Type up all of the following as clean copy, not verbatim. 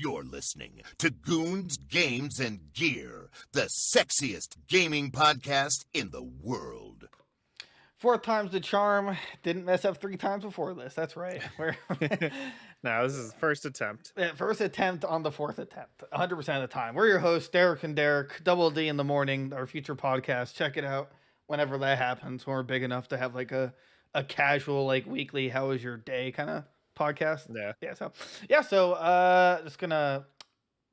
You're listening to Goons, Games, and Gear, the sexiest gaming podcast in the world. 4 times the charm. Didn't mess up 3 times before this. That's right. No, this is first attempt. First attempt on the 4th attempt. 100% of the time. We're your hosts, Derek and Derek. Double D in the morning. Our future podcast. Check it out whenever that happens. When we're big enough to have like a casual, like weekly, how was your day kind of podcast. So just gonna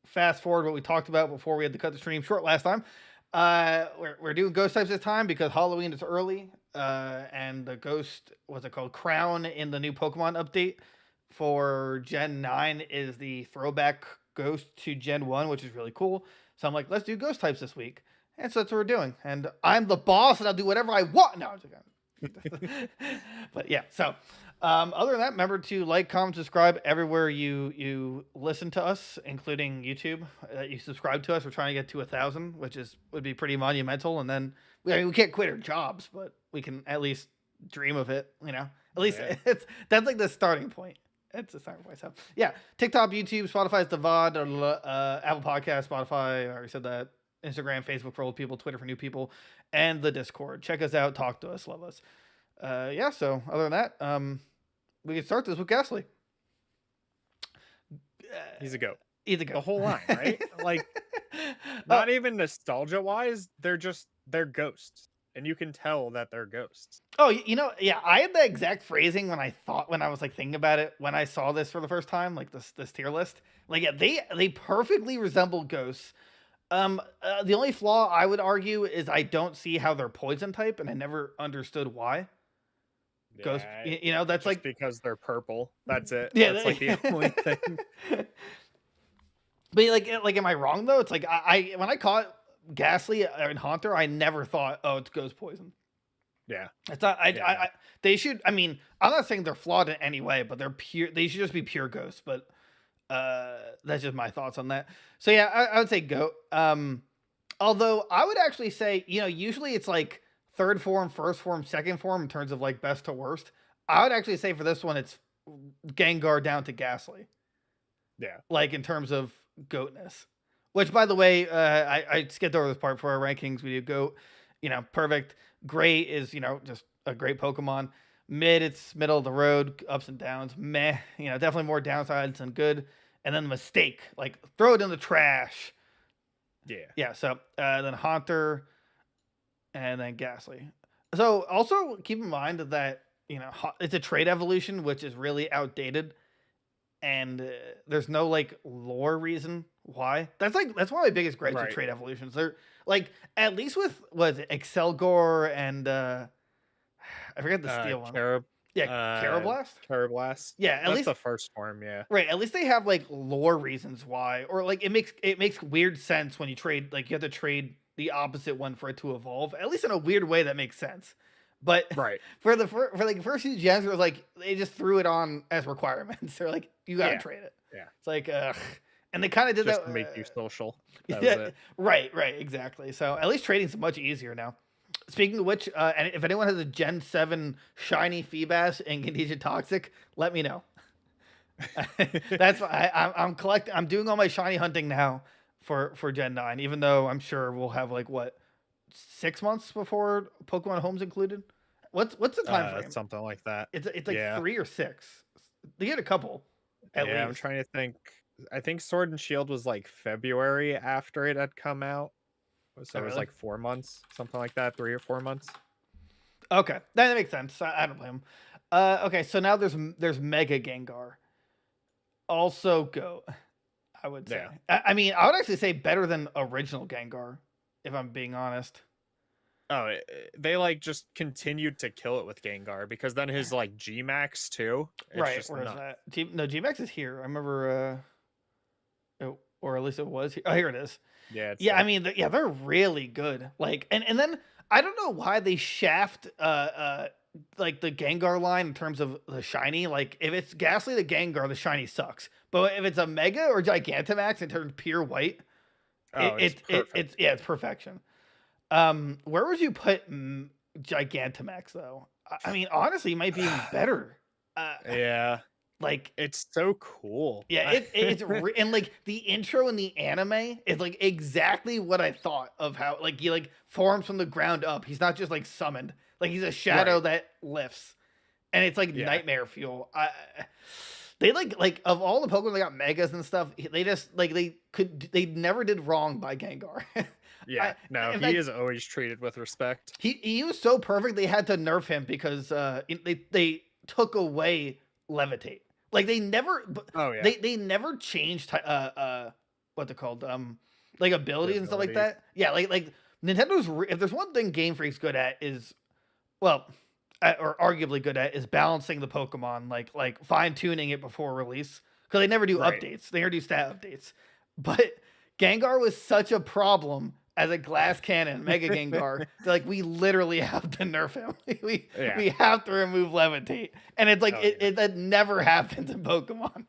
fast forward what we talked about before we had to cut the stream short last time. We're doing ghost types this time because Halloween is early. And the ghost, what's it called? Crown in the new Pokemon update for Gen 9 is the throwback ghost to Gen 1, which is really cool. So I'm like, let's do ghost types this week. And so that's what we're doing. And I'm the boss and I'll do whatever I want. No, I'm just kidding. But yeah, so other than that, remember to like, comment, subscribe everywhere you listen to us, including YouTube. You subscribe to us. We're trying to get to 1,000, which would be pretty monumental. And then we can't quit our jobs, but we can at least dream of it. You know, at least that's like the starting point. It's a starting point. So yeah, TikTok, YouTube, Spotify's the VOD, Apple Podcast, Spotify. I already said that. Instagram, Facebook for old people, Twitter for new people, and the Discord. Check us out, talk to us, love us. Yeah. So other than that, we can start this with Gastly. He's a goat. He's a goat. The whole line, right? Like, not even nostalgia-wise, they're ghosts. And you can tell that they're ghosts. Oh, yeah, I had the exact phrasing when I was like thinking about it when I saw this for the first time, like this tier list. Like, yeah, they perfectly resemble ghosts. The only flaw I would argue is I don't see how they're poison type, and I never understood why. Ghost, that's like because they're purple. That's it. Yeah, that's like the only thing. But like, am I wrong though? It's like I when I caught Gastly and Haunter, I never thought, oh, it's ghost poison. Yeah, it's not. They should. I mean, I'm not saying they're flawed in any way, but they're pure. They should just be pure ghosts. But that's just my thoughts on that. So yeah, I would say goat. Although I would actually say, usually it's like third form, first form, second form in terms of like best to worst. I would actually say for this one, it's Gengar down to Gastly. Yeah. Like in terms of goatness. Which, by the way, I skipped over this part for our rankings. We do goat, perfect. Great is, just a great Pokemon. Mid, it's middle of the road, ups and downs. Meh, definitely more downsides than good. And then mistake, like throw it in the trash. Yeah. Yeah, so then Haunter, and then Gastly. So also keep in mind that, it's a trait evolution, which is really outdated. And there's no like lore reason why. That's one of my biggest gripes with trait evolutions. They're like, at least with Excelgor and I forget the steel one. Carablast? Carablast. Yeah, at least the first form, yeah. Right. At least they have like lore reasons why. Or like it makes weird sense when you trade, like you have to trade the opposite one for it to evolve. At least in a weird way that makes sense. But for the first few gens, it was like they just threw it on as requirements. They're like, you gotta trade it. Yeah, it's like, and they kind of did just that to make you social. That was it. Right, exactly. So at least trading's much easier now. Speaking of which, and if anyone has a Gen 7 shiny Feebas and Gandija Toxic, let me know. That's I'm collecting. I'm doing all my shiny hunting now for Gen 9, even though I'm sure we'll have like 6 months before Pokemon Home's included. What's the time frame? Something like that. It's like 3 or 6. They get a couple. At least. I'm trying to think. I think Sword and Shield was like February after it had come out. So it was like 4 months, something like that, 3 or 4 months. Okay, that makes sense. I don't blame him. Okay, so now there's Mega Gengar. Also goat, I would say. Yeah. I mean, I would actually say better than original Gengar, if I'm being honest. Oh, they like just continued to kill it with Gengar because then his like G-Max too. Where is that? G-Max is here. I remember, or at least it was here. Oh, here it is. Yeah. I mean, they're really good. Like, and then I don't know why they shaft like the Gengar line in terms of the shiny. Like, if it's Gastly the Gengar, the shiny sucks. But if it's a Mega or Gigantamax and turns pure white, it's perfection. Where would you put Gigantamax though? I mean, honestly, it might be even better. Yeah. Like, It's so cool. yeah, and like the intro in the anime is like exactly what I thought of how like he like forms from the ground up. He's not just like summoned. Like he's a shadow Right. that lifts, and it's like Yeah. nightmare fuel. They like of all the Pokemon that got megas and stuff, they just like they never did wrong by Gengar. Yeah. No, in he fact, is always treated with respect. he was so perfect they had to nerf him because they took away levitate. Like they never Oh yeah. they never changed what they're called like abilities and stuff like abilities. that. Yeah, like Nintendo's if there's one thing Game Freak's good at is well or arguably good at is balancing the Pokemon like fine tuning it before release because they never do Right. updates. They never do stat updates. But Gengar was such a problem as a glass cannon Mega Gengar. Like we literally have to nerf him. Yeah. We have to remove levitate, and it's like Oh, yeah. that never happens in Pokemon.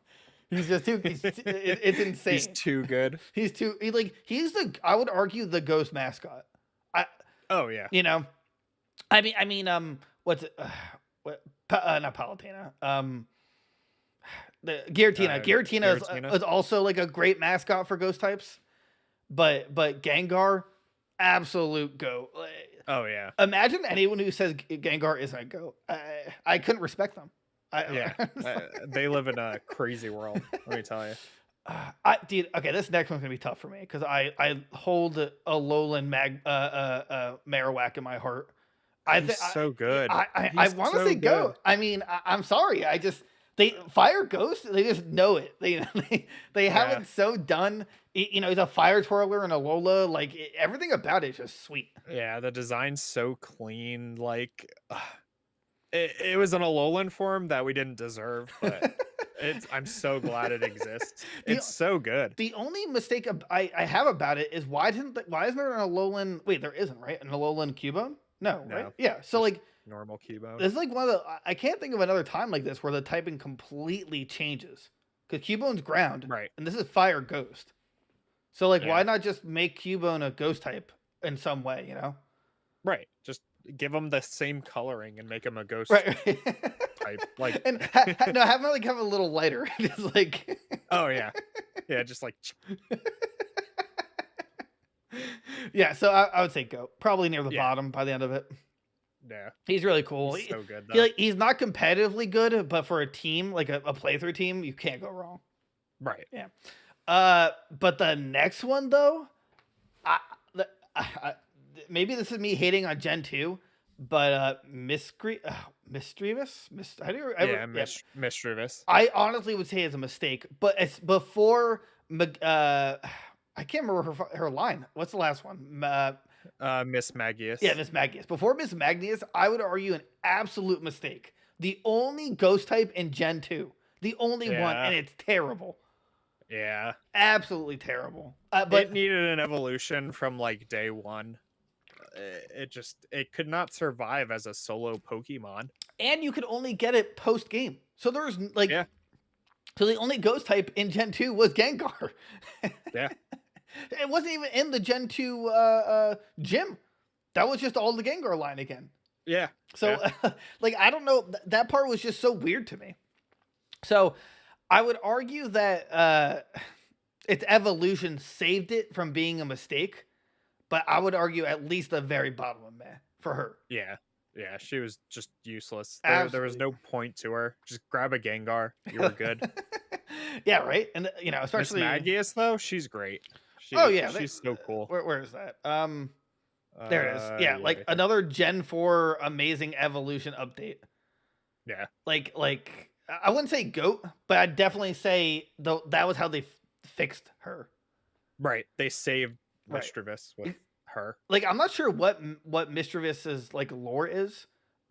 He's just too. It's insane. He's too good. He's the. I would argue the ghost mascot. Oh yeah. You know, I mean, what's it? Not Palutena. The Giratina. Giratina is also like a great mascot for ghost types, but Gengar, absolute goat. Oh yeah. Imagine anyone who says Gengar isn't a goat. I couldn't respect them. Yeah. They live in a crazy world. Let me tell you. Dude, okay, this next one's gonna be tough for me because I hold a Alolan Marowak in my heart. He's so good. I want to say goat. I mean, I'm sorry. They fire ghost. They just know it. They have it so done. You know, he's a fire twirler and a Alola. Like everything about it is just sweet. Yeah, the design's so clean. Like it was an Alolan form that we didn't deserve, but I'm so glad it exists. It's so good. The only mistake I have about it is why isn't there an Alolan? Wait, there isn't, right? An Alolan Cubone? No, right? Yeah. So like normal Cubone. This is like one of the. I can't think of another time like this where the typing completely changes because Cubone's ground, right? And this is fire ghost. So like, why not just make Cubone a ghost type in some way? You know? Right. Just give him the same coloring and make him a ghost type. Like and have him like have a little lighter. Just like. Oh yeah. Yeah, just like. Yeah, so I would say goat. Probably near the bottom by the end of it. Yeah. He's really cool. He's so good, though. He's not competitively good, but for a team, like a playthrough team, you can't go wrong. Right. Yeah. But the next one, though, maybe this is me hating on Gen 2, but Mischievous? Mischievous. I honestly would say it's a mistake, but it's before... I can't remember her line. What's the last one? Miss Maggie. Yeah, Miss Maggie. Before Miss Maggie, I would argue an absolute mistake. The only ghost type in Gen 2. The only one, and it's terrible. Yeah. Absolutely terrible. But it needed an evolution from like day one. It could not survive as a solo Pokemon. And you could only get it post game. So there's like... Yeah. So the only ghost type in Gen 2 was Gengar. Yeah. It wasn't even in the Gen 2 gym. That was just all the Gengar line again. Yeah. So, like, I don't know. That part was just so weird to me. So, I would argue that its evolution saved it from being a mistake. But I would argue at least the very bottom of meh for her. Yeah. Yeah, she was just useless. There was no point to her. Just grab a Gengar. You were good. Yeah, right? And, you know, especially... Miss Maggie, though, she's great. She's so cool. Where is that? There it is. Yeah, like another Gen 4 amazing evolution update. Yeah. Like I wouldn't say GOAT, but I'd definitely say that was how they fixed her. Right. They saved Mischievous with her. Like, I'm not sure what Mistrevous's like lore is,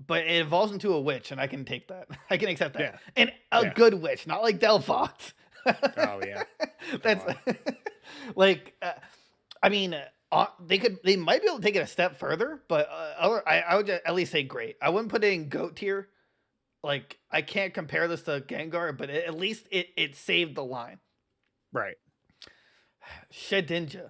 but it evolves into a witch, and I can take that. I can accept that. Yeah. And a good witch, not like Delphox. Oh yeah. That's like I mean they might be able to take it a step further, but I would at least say great. I wouldn't put it in GOAT tier. Like, I can't compare this to Gengar, but at least it saved the line. Right. Shedinja.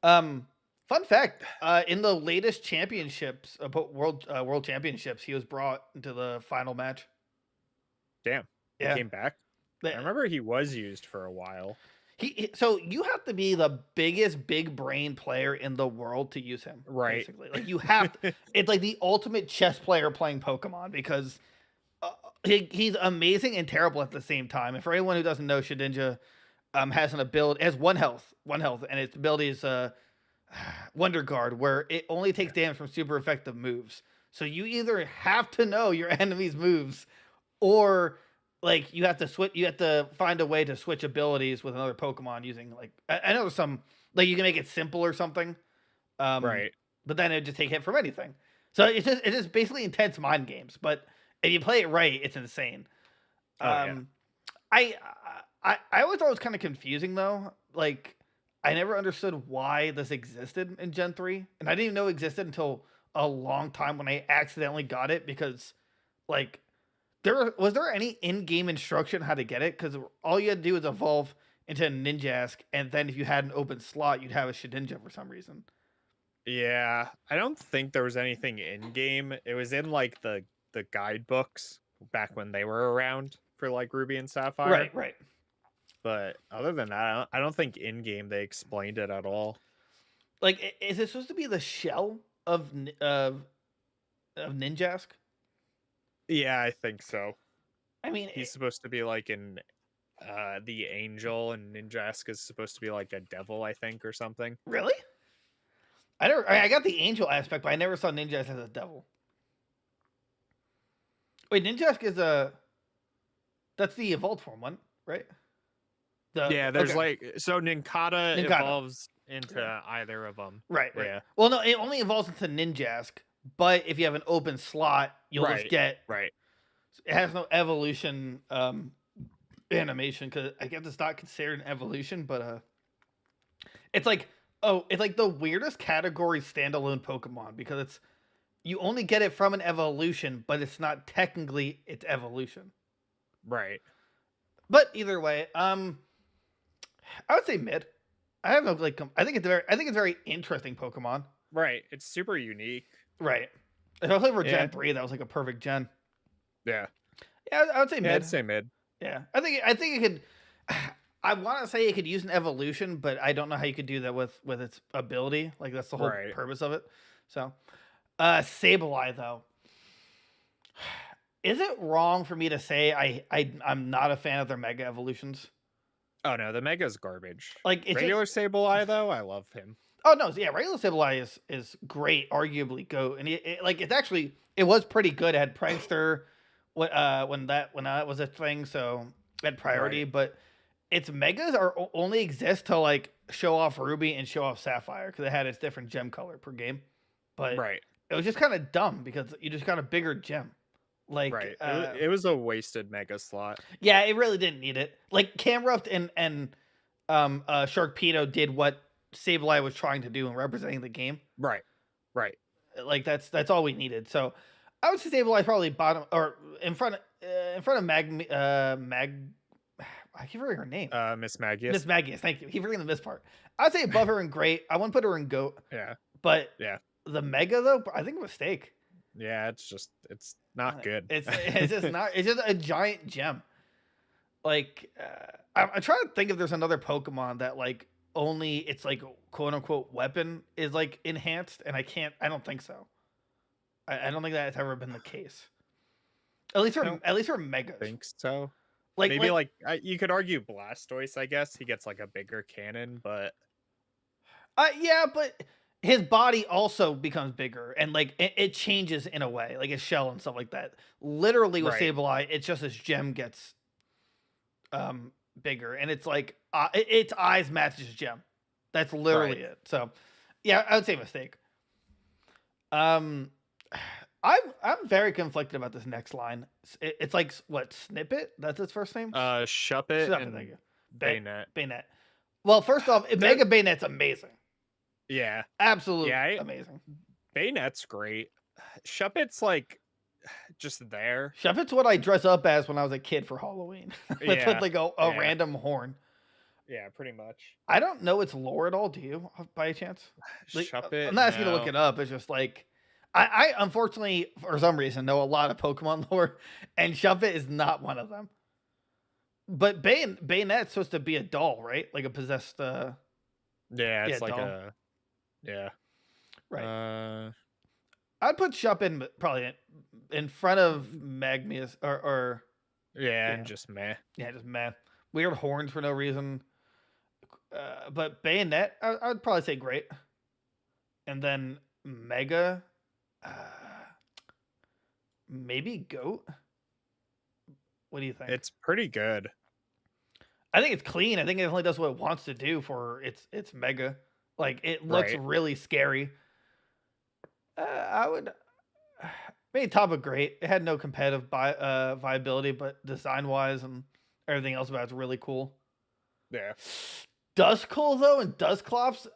Fun fact, in the latest championships, world championships, he was brought into the final match. Damn. He Yeah. came back. I remember he was used for a while. So you have to be the biggest big brain player in the world to use him. Right. Basically, like you have to, it's like the ultimate chess player playing Pokemon because he's amazing and terrible at the same time. And for anyone who doesn't know, Shedinja has an ability, has one health, and its ability is Wonder Guard, where it only takes damage from super effective moves. So you either have to know your enemy's moves, or like you have to switch. You have to find a way to switch abilities with another Pokemon using like I know there's some like you can make it simple or something, Right. but then it would just take hit from anything. So it's just basically intense mind games. But if you play it right, it's insane. Yeah. I always thought it was kind of confusing though. Like I never understood why this existed in Gen 3, and I didn't even know it existed until a long time when I accidentally got it because like was there any in-game instruction how to get it? Because all you had to do was evolve into a Ninjask, and then if you had an open slot, you'd have a Shedinja for some reason. Yeah, I don't think there was anything in game. It was in like the guidebooks back when they were around for like Ruby and Sapphire. Right. But other than that, I don't think in game they explained it at all. Like, is it supposed to be the shell of Ninjask? Yeah, I think so. I mean, He's supposed to be like in the angel, and Ninjask is supposed to be like a devil, I think, or something. Really? I got the angel aspect, but I never saw Ninjask as a devil. Wait, Ninjask is that's the evolved form one, right? There's like so Nincada evolves into either of them. Right. Yeah. Well, no, it only evolves into Ninjask, but if you have an open slot, you'll just get right. It has no evolution animation because I guess it's not considered an evolution, but it's like the weirdest category standalone Pokemon because you only get it from an evolution, but it's not technically its evolution. Right. But either way, I would say mid. I have no like. I think it's very interesting Pokemon. Right. It's super unique. Right. Especially for Gen 3, that was like a perfect gen. Yeah. Yeah, I would say mid. Yeah, I'd say mid. Yeah. I think it could I want to say it could use an evolution, but I don't know how you could do that with its ability. Like that's the whole purpose of it. So, Sableye though. Is it wrong for me to say I'm not a fan of their Mega Evolutions? Oh no, the Mega's garbage. Like it's regular Sableye though, I love him. Oh no, yeah, regular Sableye is great, arguably GOAT, and it was pretty good. It had Prankster when that was a thing, so it had priority. Right. But its Megas only exist to like show off Ruby and show off Sapphire because it had its different gem color per game. But it was just kind of dumb because you just got a bigger gem. Like it was a wasted Mega slot. Yeah, it really didn't need it. Like Camerupt and Sharpedo did what Sableye was trying to do and representing the game. Right. Like that's all we needed. So I would say Sableye probably bottom or in front of Mag. I keep forgetting her name. Miss Maggie. Miss Maggie. Thank you. Keep forgetting the Miss part. I'd say above her in great. I wouldn't put her in GOAT. Yeah. But the Mega though, I think a mistake. Yeah, it's not good. It's just not. It's just a giant gem. Like I'm trying to think if there's another Pokemon that like only its like quote unquote weapon is like enhanced, and I don't think so. I don't think that's ever been the case. At least for Megas. I think so. Like maybe you could argue Blastoise. I guess he gets like a bigger cannon, but yeah, but his body also becomes bigger, and like it changes in a way, like his shell and stuff like that. Literally with Sableye, it's just his gem gets bigger, and it's like its eyes match his gem. That's literally it. So yeah, I would say mistake. I'm very conflicted about this next line. It's like what, Snippet? That's its first name? Shuppet and Bayonet. Well, first off, Mega Bayonet's amazing. Yeah. Absolutely amazing. Bayonet's great. Shuppet's like just there. Shuppet's what I dress up as when I was a kid for Halloween. With like a random horn. Yeah, pretty much. I don't know its lore at all, do you, by chance? Like, Shuppet? I'm not asking you to look it up. It's just like I unfortunately, for some reason, know a lot of Pokemon lore, and Shuppet is not one of them. But Bayonet's supposed to be a doll, right? Like a possessed. Yeah, it's like doll. yeah. Right. I'd put Shup in probably in front of Magmius or and just meh. Yeah, just meh. Weird horns for no reason. But Bayonet, I would probably say great. And then Mega, maybe Goat. What do you think? It's pretty good. I think it's clean. I think it only does what it wants to do for its Mega. Like, it looks really scary. I would maybe top of great. It had no competitive viability, but design wise and everything else about it's really cool. Yeah. Duskull though and Dusclops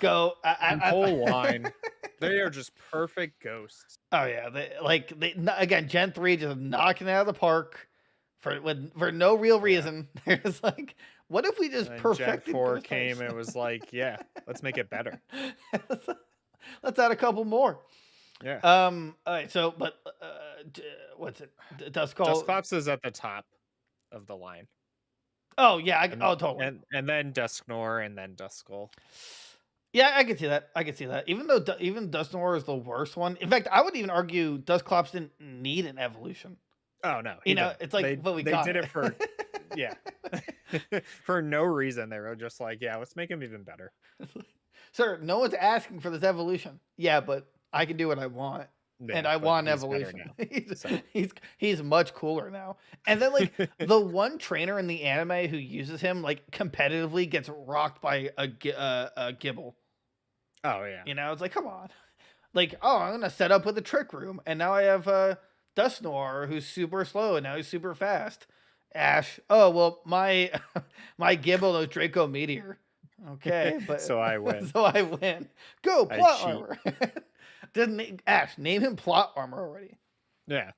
go. Whole line. They are just perfect ghosts. Oh yeah, they again Gen 3 just knocking it out of the park for no real reason. They're just like, what if we just perfected? Gen 4 came and was like, yeah, let's make it better. Let's add a couple more. Yeah. All right. So, but what's it? Dusclops is at the top of the line. Oh yeah. Totally. And then Dusknoir and then Duskull. Yeah, I can see that. Even though even Dusknoir is the worst one. In fact, I would even argue Dusclops didn't need an evolution. Oh no. It's like they did it for yeah. For no reason. They were just like, yeah, let's make him even better. Sir, no one's asking for this evolution. Yeah, but I can do what I want. Yeah, and I want evolution. He's much cooler now. And then like the one trainer in the anime who uses him like competitively gets rocked by a Gibble. Oh yeah. It's like, come on. Like, I'm gonna set up with a trick room, and now I have Dusknoir who's super slow, and now he's super fast. Ash. Oh well, my Gibble knows Draco Meteor. Okay, but so I win. Go plot armor. Ash name him plot armor already. Yeah.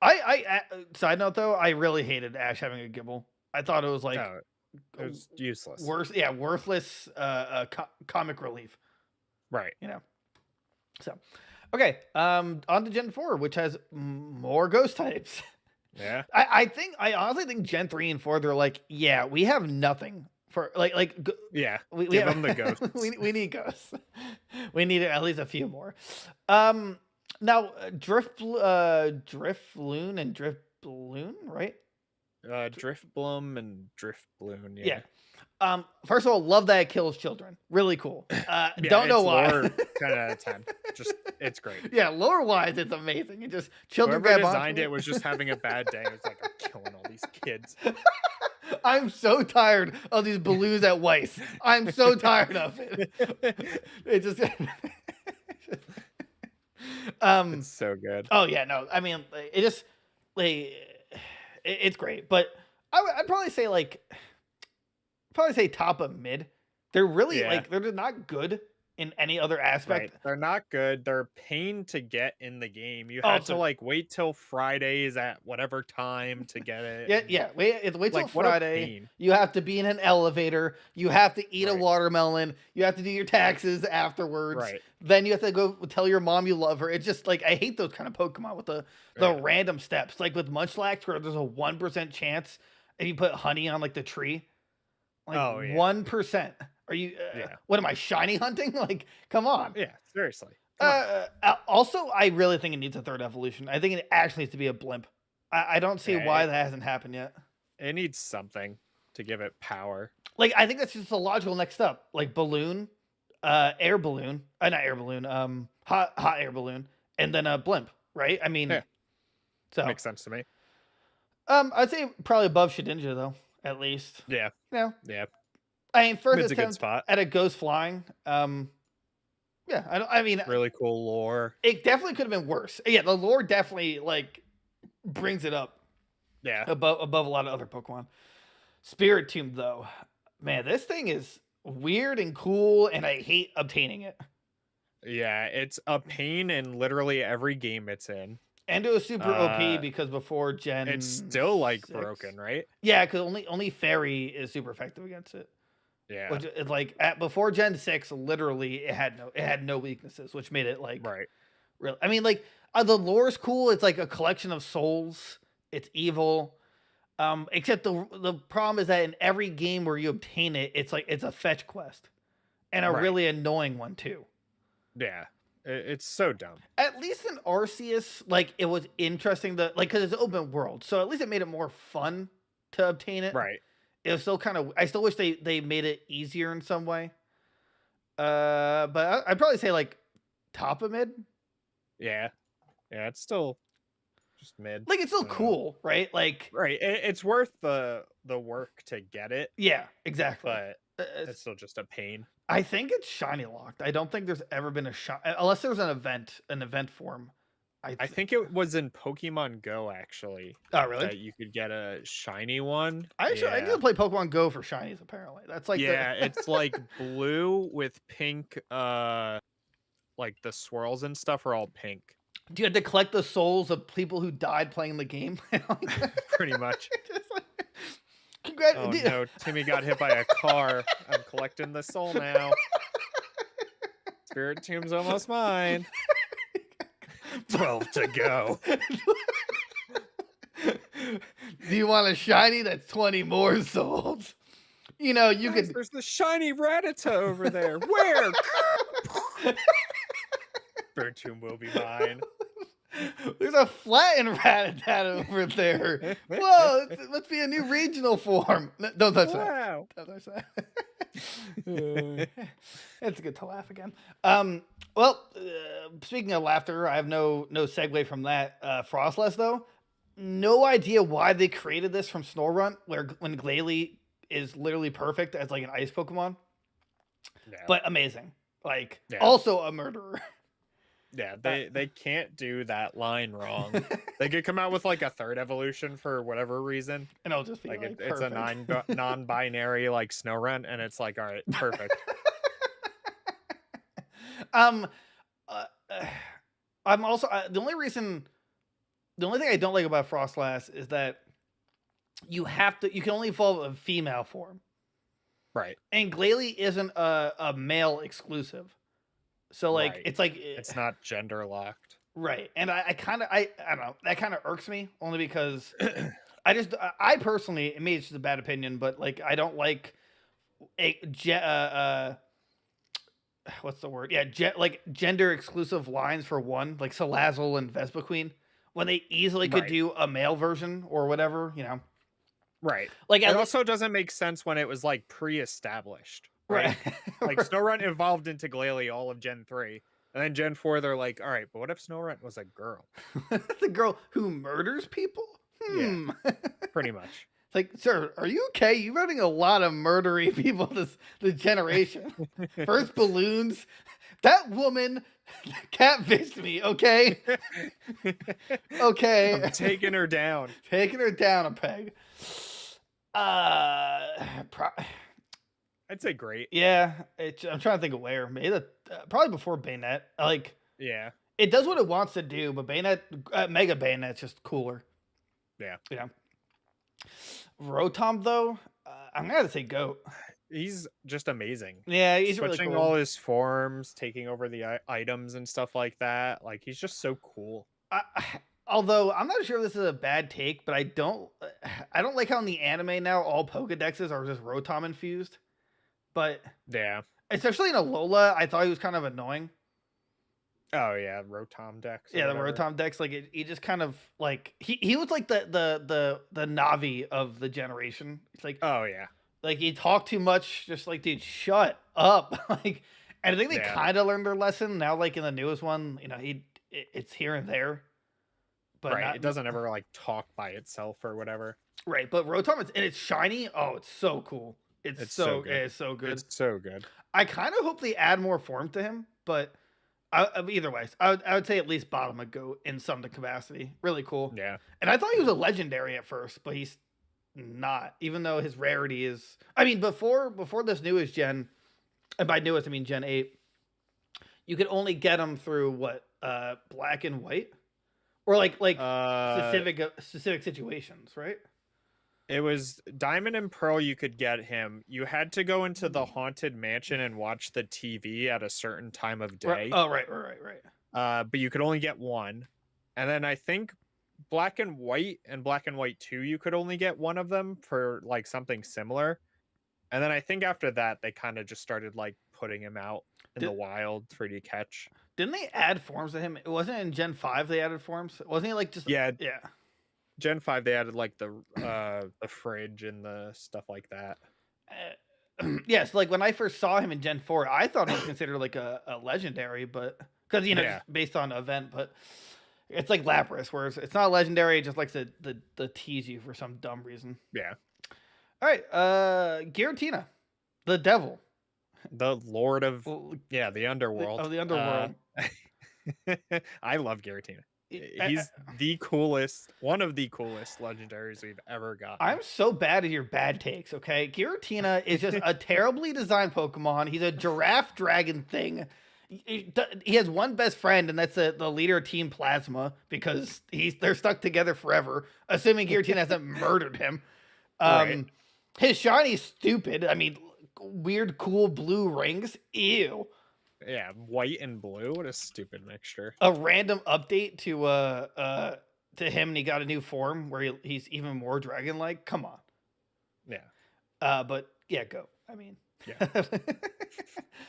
I side note though, I really hated Ash having a Gibble. I thought it was like it was useless. Worthless comic relief. Right. So, okay. On to Gen 4, which has more ghost types. Yeah. I honestly think Gen 3 and 4 they're like, yeah, we have nothing. For yeah, we give have, them the ghosts. we need ghosts. We need at least a few more. Now Drifloon and Drifloon, right? Drifbloom and Drifbloon. Yeah. First of all, love that it kills children. Really cool. Don't know why. 10 out of 10. Just it's great. Yeah, lore wise, it's amazing. It just children Whoever designed it was just having a bad day. It's like, I'm killing all these kids. I'm so tired of these balloons at Weiss. I'm so tired of it. It just it's so good. Oh yeah, no. I mean, it just it's great, but I'd probably say top of mid. They're really they're just not good in any other aspect. Right. They're not good. They're pain to get in the game. You have to wait till Fridays at whatever time to get it. Yeah. Wait till Friday. You have to be in an elevator. You have to eat a watermelon. You have to do your taxes afterwards. Right. Then you have to go tell your mom you love her. It's just like I hate those kind of Pokemon with the random steps. Like with Munchlax, where there's a 1% chance if you put honey on like the tree. Like 1%. Are you? What am I shiny hunting? Like, come on. Yeah, seriously. Also, I really think it needs a third evolution. I think it actually needs to be a blimp. I don't see why that hasn't happened yet. It needs something to give it power. Like, I think that's just a logical next step. Like balloon, air balloon, not air balloon, hot air balloon, and then a blimp. Right? I mean, so makes sense to me. I'd say probably above Shedinja though, at least. Yeah. Yeah. I mean, first attempt at a ghost flying. I mean, really cool lore. It definitely could have been worse. Yeah, the lore definitely brings it up. Yeah, above a lot of other Pokemon. Spirit Tomb though, man, this thing is weird and cool, and I hate obtaining it. Yeah, it's a pain in literally every game it's in. And it was super OP because before Gen, it's still 6, broken, right? Yeah, because only Fairy is super effective against it. Yeah, which is before Gen 6, literally it had no weaknesses, which made it right. Real. I mean, the lore is cool. It's like a collection of souls. It's evil. Except the problem is that in every game where you obtain it, it's like it's a fetch quest, and a Right. really annoying one too. Yeah, it's so dumb. At least in Arceus, like it was interesting to like because it's open world, so at least it made it more fun to obtain it. Right. It was still kind of. I still wish they made it easier in some way. But I'd probably say like top of mid. Yeah. Yeah, it's still just mid. Like it's still cool, right? Like Right. It's worth the work to get it, yeah, exactly. but it's still just a pain. I think it's shiny locked. I don't think there's ever been a shiny unless there was an event form. I think it was in Pokemon Go actually. Oh really? That you could get a shiny one. I need to play Pokemon Go for shinies. Apparently, that's like it's like blue with pink. Like the swirls and stuff are all pink. Do you have to collect the souls of people who died playing the game? Pretty much. Congrats! Oh no, Timmy got hit by a car. I'm collecting the soul now. Spirit Tomb's almost mine. 12 to go. Do you want a shiny that's 20 more souls? You know, you could. There's the shiny Rattata over there. Where? Spirit Tomb will be mine. There's a flattened Rattata over there. Whoa, it must be a new regional form. No, don't touch that. Wow. Don't touch that. It's good to laugh again. Well, speaking of laughter, I have no segue from that. Frostless, though, no idea why they created this from Snorunt, when Glalie is literally perfect as like an ice Pokemon. Yeah. But amazing. Like, also a murderer. Yeah, they can't do that line wrong. They could come out with like a third evolution for whatever reason, and it'll just be like it's a non-binary like Snorunt, and it's like, all right, perfect. I'm also the only thing I don't like about Frostless is that you can only evolve a female form, right? And Glalie isn't a male exclusive. So like it's like it's not gender locked, right? And I don't know, that kind of irks me only because I personally, maybe it's just a bad opinion, but like I don't like what's the word? Yeah, like gender exclusive lines for one, like Salazzle and Vespiquen, when they easily could do a male version or whatever, you know? Right. Like it also doesn't make sense when it was like pre-established. Right. Like Snorunt evolved into Glalie all of Gen 3. And then Gen 4, they're like, all right, but what if Snorunt was a girl? The girl who murders people? Yeah, pretty much. It's like, sir, are you okay? You're running a lot of murdery people this generation. First balloons. That woman catfished me, okay? Okay. I'm taking her down. Taking her down a peg. I'd say great. Yeah, I'm trying to think of where. Maybe probably before Bayonet. Like, yeah, it does what it wants to do, but Bayonet, Mega Bayonet's just cooler. Yeah, you know. Rotom though, I'm gonna say GOAT. He's just amazing. Yeah, he's switching really cool. all his forms, taking over the items and stuff like that. Like he's just so cool. Although I'm not sure if this is a bad take, but I don't like how in the anime now all Pokedexes are just Rotom infused. But yeah, especially in Alola, I thought he was kind of annoying. Oh yeah, Rotom Dex. Yeah, the Rotom Dex, like he just kind of like he was like the Navi of the generation. It's like, oh yeah, like he talked too much. Just like, dude, shut up. Like, and I think they kind of learned their lesson now. Like in the newest one, you know, it's here and there, but it doesn't ever like talk by itself or whatever. Right, but Rotom, it's shiny. Oh, it's so cool. It's so good. It's so good. I kind of hope they add more form to him, but either way, I would say at least bottom a GOAT in some capacity. Really cool. Yeah. And I thought he was a legendary at first, but he's not. Even though his rarity is, I mean, before this newest gen, and by newest I mean Gen 8, you could only get him through what Black and White, or like specific situations, right? It was Diamond and Pearl. You could get him. You had to go into the Haunted Mansion and watch the TV at a certain time of day. Oh, right. But you could only get one. And then I think Black and White and Black and White 2, you could only get one of them for like something similar. And then I think after that, they kind of just started like putting him out in the wild for you to catch. Didn't they add forms to him? It wasn't in Gen 5 they added forms? Wasn't he like just Yeah. Yeah. Gen 5 they added like the fridge and the stuff like that. Yes, like when I first saw him in Gen 4, I thought he was considered like a legendary, but because just based on event, but it's like Lapras, where it's not a legendary, it just likes to tease you for some dumb reason. Yeah. All right, Giratina, the devil, the Lord of the underworld. Of the underworld. I love Giratina. He's the coolest, one of the coolest legendaries we've ever got. I'm so bad at your bad takes, okay? Giratina is just a terribly designed Pokemon. He's a giraffe dragon thing. He has one best friend, and that's the leader of Team Plasma, because they're stuck together forever, assuming Giratina hasn't murdered him. Right. His shiny is stupid. I mean, weird, cool blue rings. Ew. Yeah, white and blue. What a stupid mixture. A random update to him, and he got a new form where he's even more dragon-like. Come on. Yeah. But yeah, go. I mean, yeah.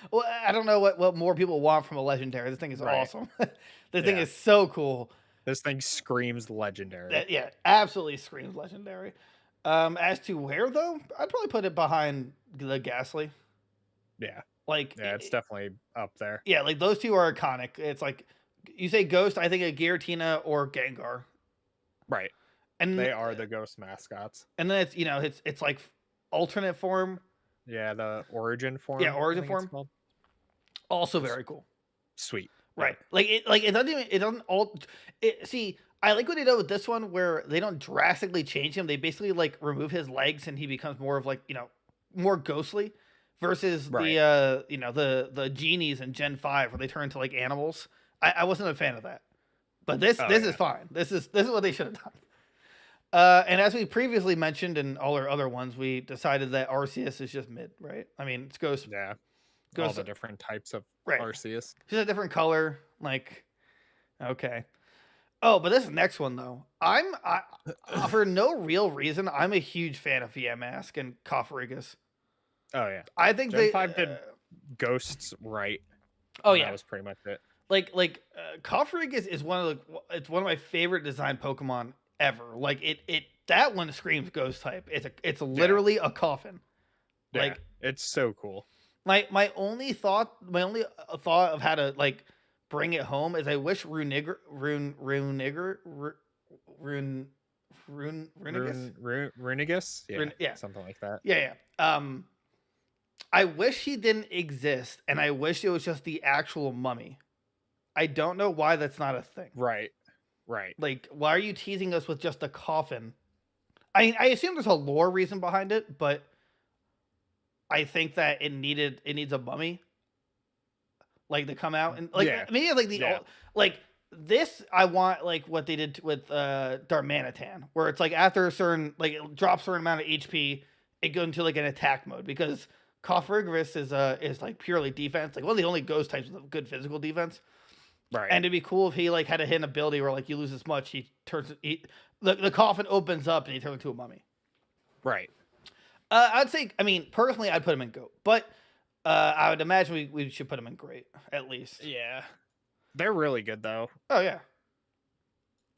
Well, I don't know what more people want from a legendary. This thing is awesome. This thing is so cool. This thing screams legendary. Yeah, absolutely screams legendary. As to where though, I'd probably put it behind the Gastly. Yeah. Like, yeah, it's definitely up there. Yeah, like those two are iconic. It's like you say Ghost, I think of Giratina or Gengar. Right. And they are the Ghost mascots. And then it's like alternate form. Yeah, the origin form. Yeah, origin form. Also very cool. Sweet. Right. Yeah. See, I like what they did with this one where they don't drastically change him. They basically like remove his legs and he becomes more of like, more ghostly. Versus the genies in Gen 5 where they turn into like animals. I wasn't a fan of that. But this is fine. This is what they should have done. And as we previously mentioned in all our other ones, we decided that Arceus is just mid, right? I mean, it's Ghost. Yeah. All the different types of Arceus. Just a different color. Like, okay. Oh, but this next one though, I for no real reason, I'm a huge fan of Yamask and Cofferegus. Oh yeah, I think Gen 5 did Ghosts right. Oh yeah, that was pretty much it. Like Cofferegus is one of my favorite design Pokemon ever. Like that one screams Ghost type. It's literally a coffin. Like it's so cool. My only thought of how to like bring it home is I wish Runigus yeah, something like that. Yeah. I wish he didn't exist, and I wish it was just the actual mummy. I don't know why that's not a thing. Right. Like, why are you teasing us with just a coffin? I assume there's a lore reason behind it, but I think that it needs a mummy, like to come out and like maybe like like this. I want like what they did with Darmanitan, where it's like after a certain it drops a certain amount of HP, it goes into like an attack mode because Cofferegus is like purely defense, like one of the only ghost types with good physical defense. Right. And it'd be cool if he like had a hidden ability where like you lose this much, the coffin opens up and he turns into a mummy. Right. I'd say, I mean, personally, I'd put him in GOAT, but I would imagine we should put him in Great at least. Yeah. They're really good though. Oh yeah.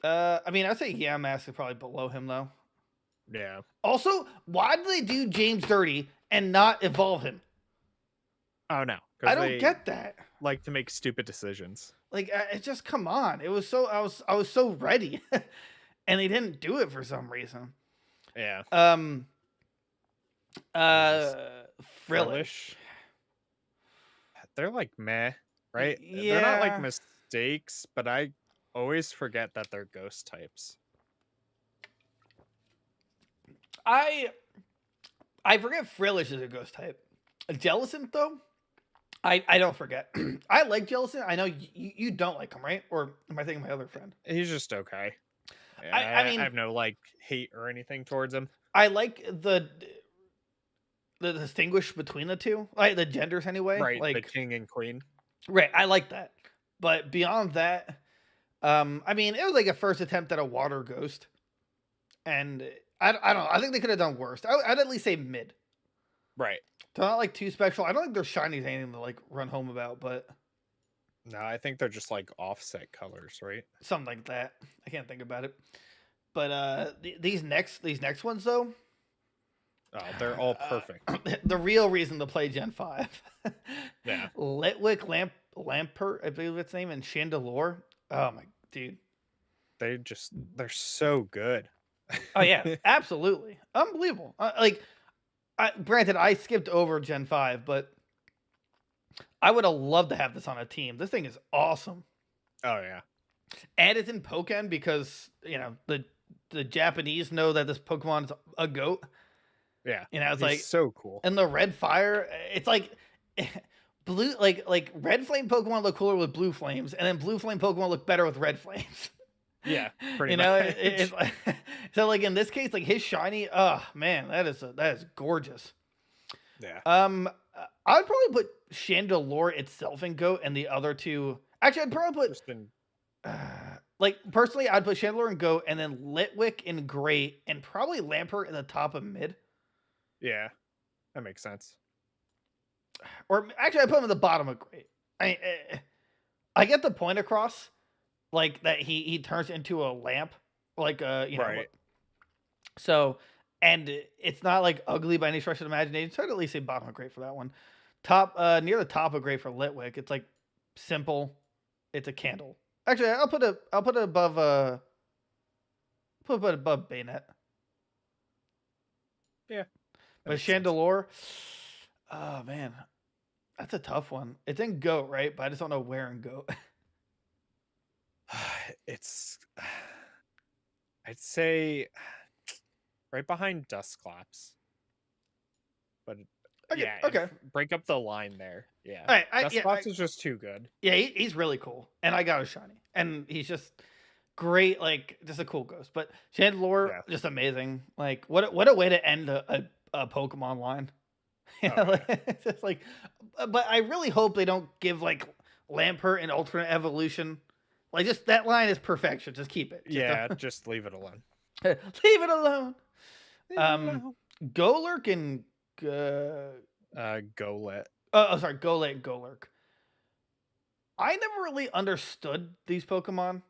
I mean, I'd say Yamask is probably below him though. Yeah. Also, why do they do James dirty and not evolve him? Oh no. I don't get that. Like to make stupid decisions. Like it just come on. It was so I was so ready, and they didn't do it for some reason. Yeah. Frillish. They're like meh, right? Yeah. They're not like mistakes, but I always forget that they're ghost types. I forget Frillish is a ghost type. Jellicent though, I don't forget. I like Jellicent. I know you don't like him, right? Or am I thinking my other friend? He's just okay. Yeah, I mean, I have no like hate or anything towards him. I like the distinguish between the two, like the genders anyway. Right, like the king and queen. Right, I like that. But beyond that, I mean, it was like a first attempt at a water ghost, and I don't know. I think they could have done worse. I'd at least say mid. Right. They're not like too special. I don't think their shiny is anything to like run home about, but No, I think they're just like offset colors, right? something like that. I can't think about it. But these next ones though, Oh, they're all perfect. the real reason to play Gen 5. Yeah. Litwick, Lampert, I believe its name, and Chandelure. Oh my dude. They're so good. Oh yeah, absolutely. Unbelievable. Granted, I skipped over Gen 5, but I would have loved to have this on a team. This thing is awesome. Oh yeah. And it's in Pokken because, the Japanese know that this Pokemon is a goat. Yeah. It's He's like so cool. and the red fire, it's like blue like red flame Pokemon look cooler with blue flames, and then blue flame Pokemon look better with red flames. Yeah, pretty much. It's like, so like in this case, like his shiny, oh man, that is gorgeous. Yeah. I'd probably put Chandelure itself in GOAT, and the other two. Actually, I'd probably put personally, I'd put Chandelure in GOAT, and then Litwick in Great, and probably Lampert in the top of mid. Yeah, that makes sense. Or actually, I put him at the bottom of Great. I get the point across, like that he turns into a lamp, like Right. So, and it's not like ugly by any stretch of the imagination. So I'd at least say bottom of Great for that one. Top near the top of Great for Litwick. It's like simple. It's a candle. Actually, I'll put it above put it above Bayonet. Yeah. But Chandelure, oh man, that's a tough one. It's in GOAT, right? But I just don't know where in GOAT. I'd say right behind Dustclaps. But Okay, yeah, okay. break up the line there. Yeah. All right, Dustclaps is just too good. Yeah, he's really cool, and I got a shiny, and he's just great, like just a cool ghost. But Chandelure, just amazing. Like what a way to end a Pokemon line. It's just like, but I really hope they don't give like Lampert an alternate evolution. Like just that line is perfection. Just keep it. Just leave it alone. Leave it alone. Golurk and Golett. sorry, Golett and Golurk. I never really understood these Pokemon.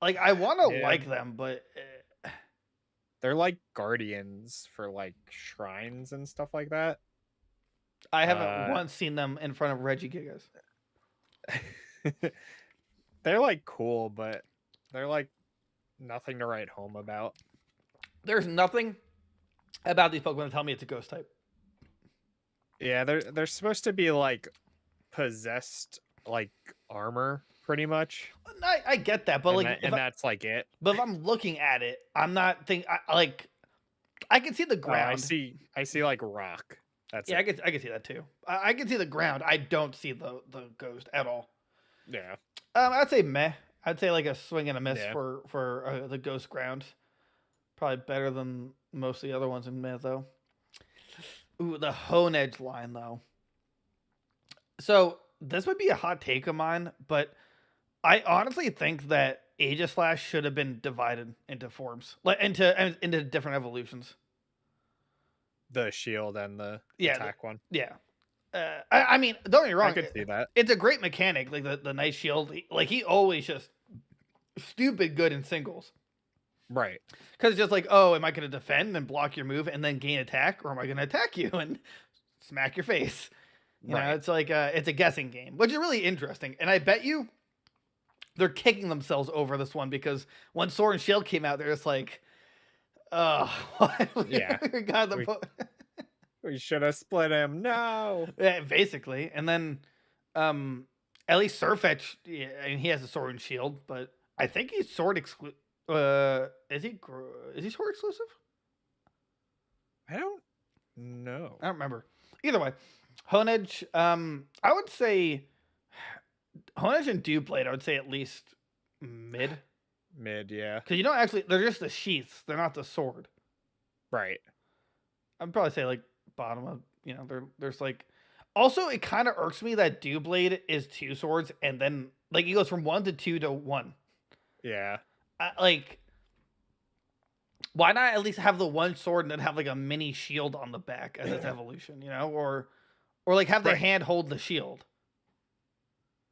Like I want to like them, but they're like guardians for like shrines and stuff like that. I haven't once seen them in front of Regigigas. They're like cool, but they're like nothing to write home about. There's nothing about these Pokemon that tell me it's a ghost type. Yeah, they're supposed to be like possessed like armor pretty much. I get that, but that's like it. But if I'm looking at it, I'm not thinking like I can see the ground. I see like rock. That's I can see that too. I can see the ground. I don't see the ghost at all. Yeah. I'd say meh. I'd say like a swing and a miss for the ghost ground. Probably better than most of the other ones in meh though. Ooh, the Honedge line though. So this would be a hot take of mine, but I honestly think that Aegislash should have been divided into forms, like into different evolutions. The shield and the attack one. Yeah. I mean, don't get me wrong. I could see that. It's a great mechanic, like the nice shield. Like he always just stupid good in singles. Right. Because it's just like, oh, am I going to defend and block your move and then gain attack, or am I going to attack you and smack your face? You know, it's like it's a guessing game, which is really interesting. And I bet you they're kicking themselves over this one because when Sword and Shield came out, they're just like, oh, yeah, we should have split him. No, yeah, basically. And then, at least Sirfetch, I mean, he has a Sword and Shield, but I think he's Sword exclusive. Is he Sword exclusive? I don't know. I don't remember. Either way, Honedge, I would say Honedge and Dewblade, I would say at least mid. Mid, yeah. Because actually, they're just the sheaths. They're not the sword. Right. I'd probably say like bottom of, there's like. Also, it kind of irks me that Dewblade is 2 swords and then like he goes from 1 to 2 to 1. Yeah. Like, why not at least have the one sword and then have like a mini shield on the back as its evolution, or like have the Right. hand hold the shield.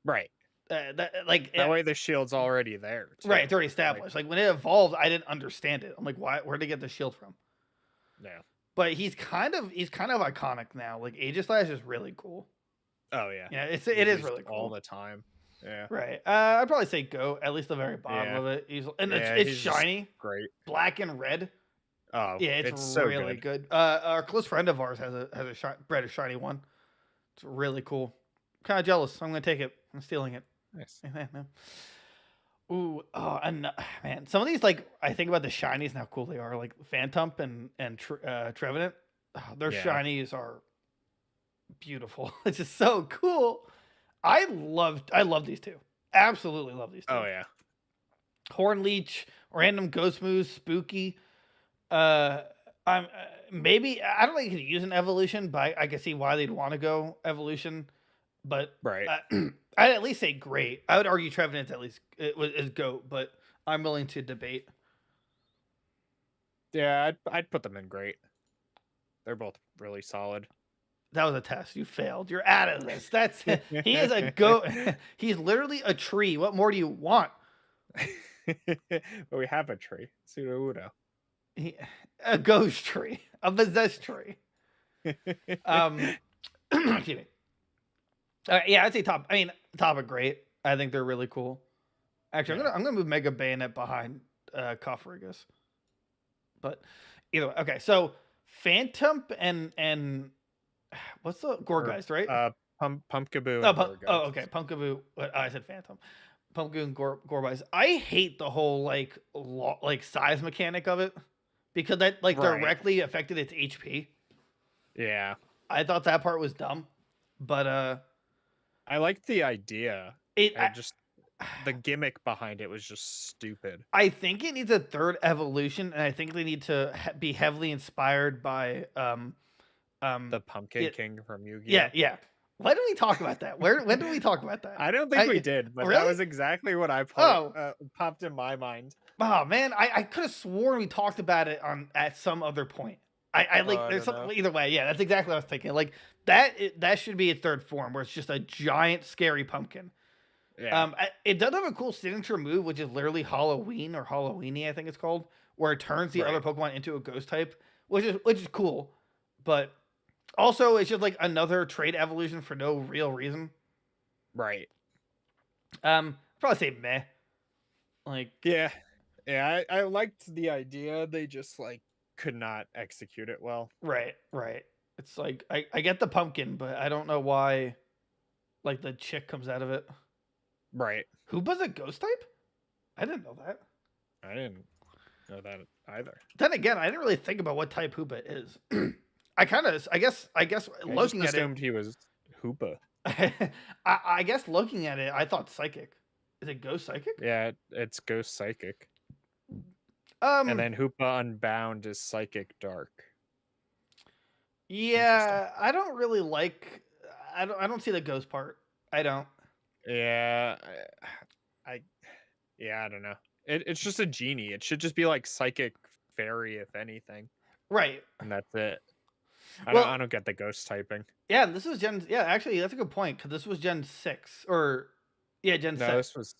Right. That way the shield's already there. Too. Right, it's already established. Like when it evolved, I didn't understand it. I'm like, where'd they get the shield from? Yeah. But he's kind of iconic now. Like Aegislash is really cool. Oh yeah. Yeah, it is really cool all the time. Yeah. Right. I'd probably say Goat, at least the very bottom of it. It's shiny, great, black and red. Oh yeah, it's so really good. Our close friend of ours has a bred a shiny one. It's really cool. Kind of jealous. I'm gonna take it. I'm stealing it. Nice. Ooh, and man, some of these, like, I think about the shinies and how cool they are, like Phantom and Trevenant. Oh, their shinies are beautiful. It's just so cool. I love these two. Absolutely love these two. Oh yeah. Hornleech, random Ghost Moose, Spooky. I'm maybe I don't think you could use an evolution, but I can see why they'd want to go evolution. But right. I'd at least say great. I would argue Trevenant's at least is GOAT, but I'm willing to debate. Yeah, I'd put them in great. They're both really solid. That was a test. You failed. You're out of this. He is a GOAT. He's literally a tree. What more do you want? But we have a tree. Sudowoodo. A ghost tree. A possessed tree. Excuse me. Yeah, I'd say top. I mean, top are great. I think they're really cool. Actually, I'm gonna move Mega Bayonet behind Coffergus. But either way, okay. So Phantom and what's the Gorgeist, right? Pumpkaboo. Okay, Pumpkaboo. I said Phantom. Pumpkaboo and Gorgeist. I hate the whole like size mechanic of it because that directly affected its HP. Yeah, I thought that part was dumb, but I liked the idea. The gimmick behind it was just stupid. I think it needs a third evolution, and I think they need to be heavily inspired by the Pumpkin King from Yu-Gi-Oh. Yeah. Why did we talk about that? When did we talk about that? I don't think we did, but really? That was exactly what I popped in my mind. Oh man, I could have sworn we talked about it at some other point. There's something either way. Yeah, that's exactly what I was thinking. Like that should be its third form, where it's just a giant scary pumpkin. Yeah. It does have a cool signature move, which is literally Halloween or Halloweeny, I think it's called, where it turns the other Pokemon into a ghost type, which is cool. But also, it's just like another trait evolution for no real reason. Right. Probably say meh. Like yeah, I liked the idea. They just like could not execute it well. Right. It's like I get the pumpkin, but I don't know why like the chick comes out of it. Right. Hoopa's a ghost type? I didn't know that. I didn't know that either. Then again, I didn't really think about what type Hoopa is. I guess looking at it, assumed he was Hoopa. I guess looking at it, I thought psychic. Is it ghost psychic? Yeah, it's ghost psychic. And then Hoopa Unbound is psychic dark. Yeah, I don't really like. I don't see the ghost part. I don't. Yeah, I don't know. It's just a genie. It should just be like psychic fairy, if anything. Right. And that's it. I don't get the ghost typing. Yeah, this was Gen. Yeah, actually, that's a good point because this was Gen 6 or Gen 6. No, this was.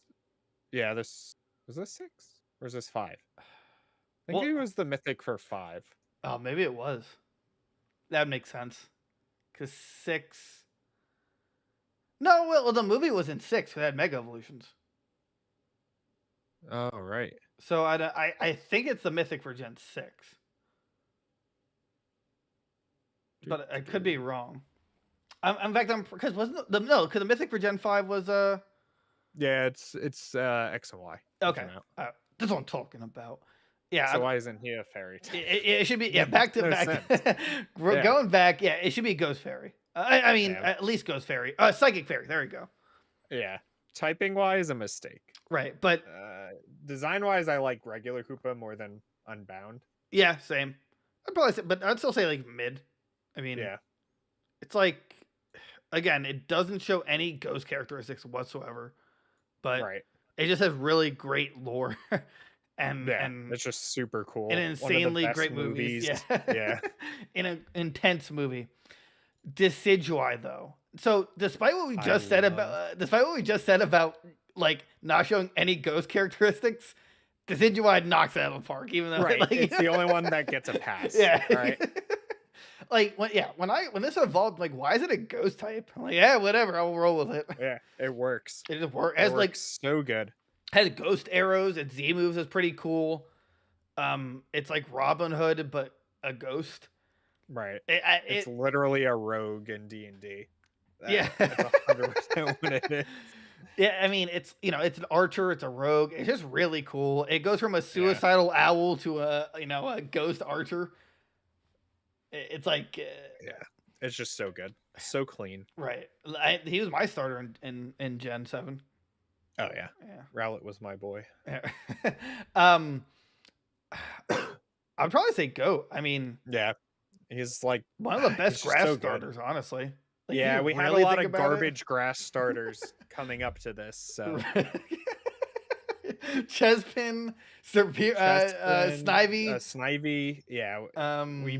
Yeah, this was this 6 or is this 5? I think it was the mythic for 5. Oh, maybe it was. That makes sense. Because 6. No, well, the movie was in 6. It had Mega Evolutions. Oh, right. So I think it's the mythic for Gen 6. But I could be wrong. In fact, because wasn't because the mythic for Gen 5 was Yeah, it's X and Y. Okay, that's what I'm talking about. Yeah. So why isn't he a fairy? It should be back to back. Going back, it should be Ghost Fairy. I mean, at least Ghost Fairy. Psychic Fairy. There we go. Yeah. Typing wise, a mistake. Right, but design wise, I like regular Hoopa more than Unbound. Yeah, same. I'd probably say, but I'd still say like mid. I mean, it's like, again, it doesn't show any ghost characteristics whatsoever, but It just has really great lore. and it's just super cool. an One of the insanely best great movies. Yeah. Yeah. In an intense movie. Decidueye though. So despite what we just said about like not showing any ghost characteristics, Decidueye knocks it out of the park. Even though Right, like, it's the only one that gets a pass. yeah. All right. Like when this evolved, like why is it a ghost type? I'm like, yeah, whatever, I'll roll with it. Yeah, it works. It just works. It As like works so good. has ghost arrows. Its Z moves is pretty cool. It's like Robin Hood but a ghost. Right. It's literally a rogue in D&D. Yeah. That's 100% what it is. Yeah, I mean, it's it's an archer, it's a rogue. It's just really cool. It goes from a suicidal owl to a ghost archer. It's like yeah, it's just so good, so clean. Right. He was my starter in Gen 7. Oh yeah. Rowlet was my boy. Yeah. I'd probably say goat. I mean, yeah, he's like one of the best grass so starters, honestly. Like, yeah, we really had a lot of about garbage grass starters coming up to this. So Chespin, Snivy. Snivy, yeah.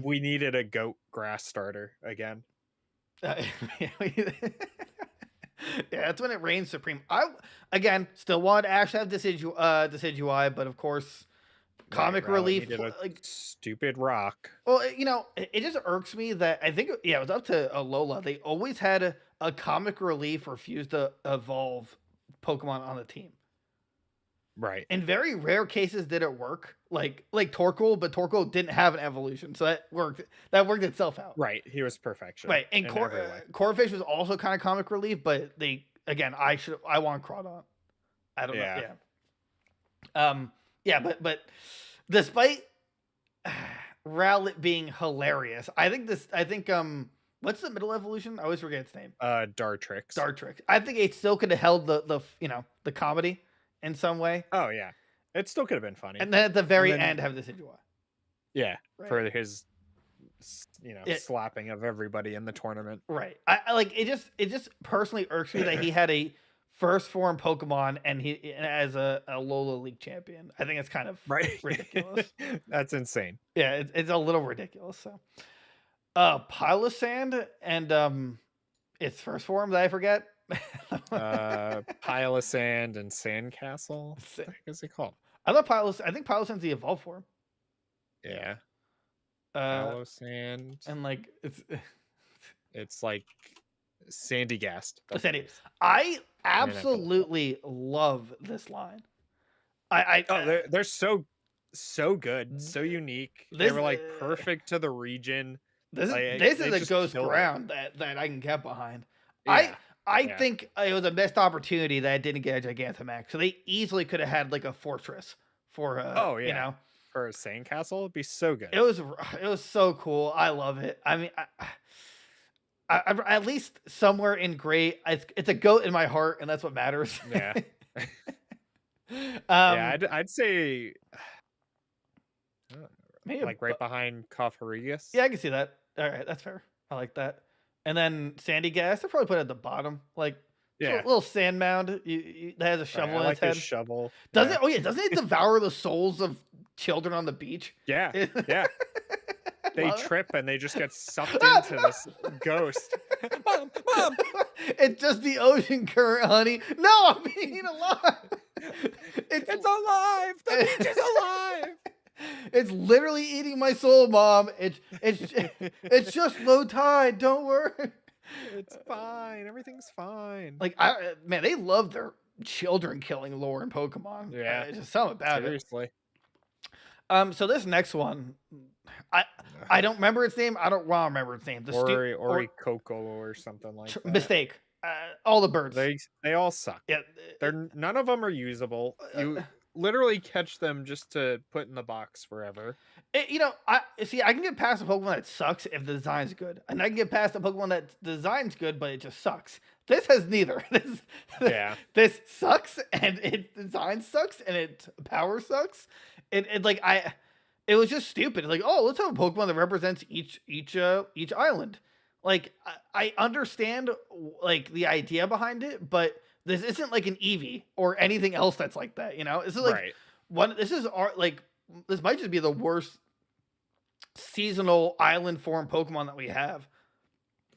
We needed a goat grass starter again. Yeah, that's when it reigns supreme. I again still wanted Ash to have Decidueye, but of course, comic relief like stupid rock. Well, it just irks me that I think it was up to Alola. They always had a comic relief refuse to evolve Pokemon on the team. Right. In very rare cases did it work. Like Torkoal, but Torkoal didn't have an evolution, so that worked itself out. Right. He was perfection. Right. And Corphish was also kind of comic relief, but I want Crawdon. I don't know. Yeah. But despite Rowlet being hilarious, I think what's the middle evolution? I always forget its name. Dartrix. Dartrix. I think it still could have held the comedy in some way. Oh yeah, it still could have been funny. And then at the very end, have Decidueye. Yeah, right. For his, slapping of everybody in the tournament. Right. I like it. Just personally irks me that he had a first form Pokemon and he as a Lola League champion. I think it's kind of ridiculous. That's insane. Yeah, it's a little ridiculous. So, Pylosand and its first form that I forget. Pylosand and Sandcastle. What the heck is it called? I think Pylosand's the evolved form. Yeah. Pylosand. And like it's like Sandygast. I absolutely love this line. They're so good, so unique. They were like perfect to the region. This is a ghost ground that I can get behind. Yeah. I think it was a missed opportunity that I didn't get a Gigantamax. So they easily could have had like a fortress for for a Sandcastle. It'd be so good. It was so cool. I love it. I mean, I at least somewhere in great, it's a goat in my heart, and that's what matters. Yeah. I'd say maybe like right behind Cofferegus. Yeah, I can see that. All right, that's fair. I like that. And then Sandygast, I probably put it at the bottom, like a little sand mound that has a shovel in its head. Shovel. Does it? Oh yeah, doesn't it devour the souls of children on the beach? Yeah, yeah. They trip and they just get sucked into this ghost. Mom! It's just the ocean current, honey. No, I'm being alive. It's alive. The beach is alive. It's literally eating my soul, Mom. It's just low tide. Don't worry. It's fine. Everything's fine. Like they love their children killing lore in Pokemon. Yeah, it's just something about Seriously. it. So this next one, I don't remember its name. I don't remember its name. Oricocolo or something like that. Mistake. All the birds. They all suck. Yeah, none of them are usable. You literally catch them just to put in the box forever. I can get past a Pokemon that sucks if the design's good, and I can get past a Pokemon that design's good but it just sucks. This has neither. This sucks and its design sucks and its power sucks. It was just stupid. Like, oh, let's have a Pokemon that represents each island. Like, I understand like the idea behind it, but This isn't like an Eevee or anything else that's like that, you know? This is like this might just be the worst seasonal island form Pokemon that we have.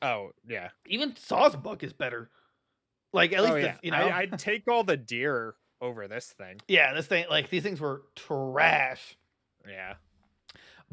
Oh, yeah. Even Sawsbuck is better. Like, at least, yeah. you know? I'd take all the deer over this thing. Yeah, this thing, like, these things were trash. Yeah.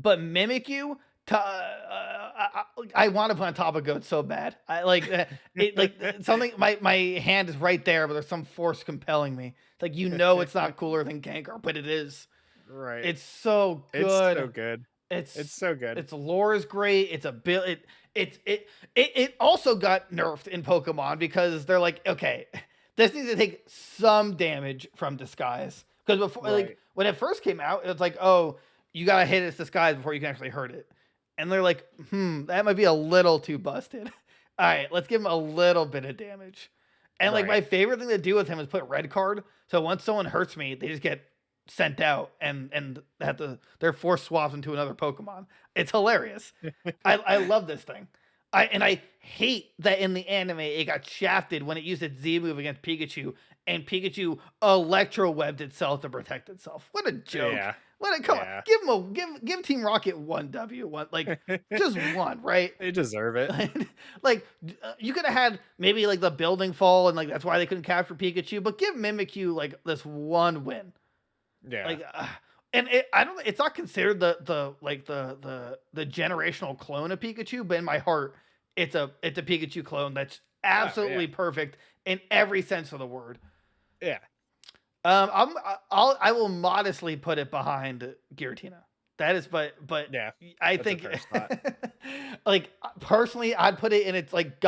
But Mimikyu, I want to put on top of Goat so bad. I like it. Like something. My hand is right there, but there's some force compelling me. It's like it's not cooler than Gengar, but it is. Right. It's so good. It's so good. It's so good. Its lore is great. It's a bit. It also got nerfed in Pokemon because they're like, okay, this needs to take some damage from Disguise, because before, like when it first came out, it was like, oh, you gotta hit its Disguise before you can actually hurt it. And they're like, that might be a little too busted. All right, let's give him a little bit of damage. And like my favorite thing to do with him is put red card. So once someone hurts me, they just get sent out and they're force swapped into another Pokemon. It's hilarious. I love this thing. I hate that in the anime it got shafted when it used its Z move against Pikachu, and Pikachu electro-webbed itself to protect itself. What a joke. Yeah. Come on, give Team Rocket one W, like just one, right? They deserve it. Like you could have had maybe like the building fall, and like that's why they couldn't capture Pikachu, but give Mimikyu like this one win. Yeah. Like, and it's not considered the generational clone of Pikachu, but in my heart, it's a Pikachu clone that's absolutely perfect in every sense of the word. Yeah. I will modestly put it behind Giratina. That is, but yeah, I think like personally, I'd put it in its like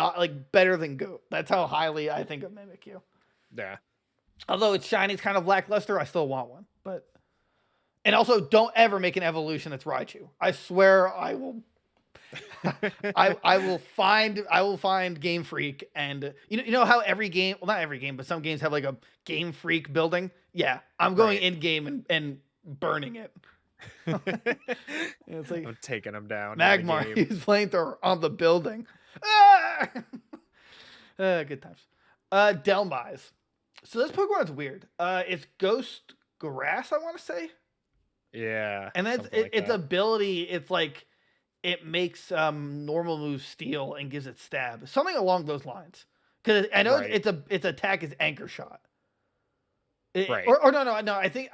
better than Goat. That's how highly I think of Mimikyu. Yeah. Although its shiny's kind of lackluster, I still want one. But and also, don't ever make an evolution that's Raichu. I swear, I will. I will find Game Freak, and you know how every game, well, not every game, but some games have like a Game Freak building. Yeah, I'm going in game and burning it. It's like I'm taking them down. Magmar, he's flamethrower on the building. Ah! Good times. Delmas. So this Pokemon is weird. It's Ghost Grass, I want to say. Yeah. And that's its ability. It's like it makes normal moves steel and gives it stab, something along those lines. Because I know its attack is Anchor Shot. Right. Or no. I think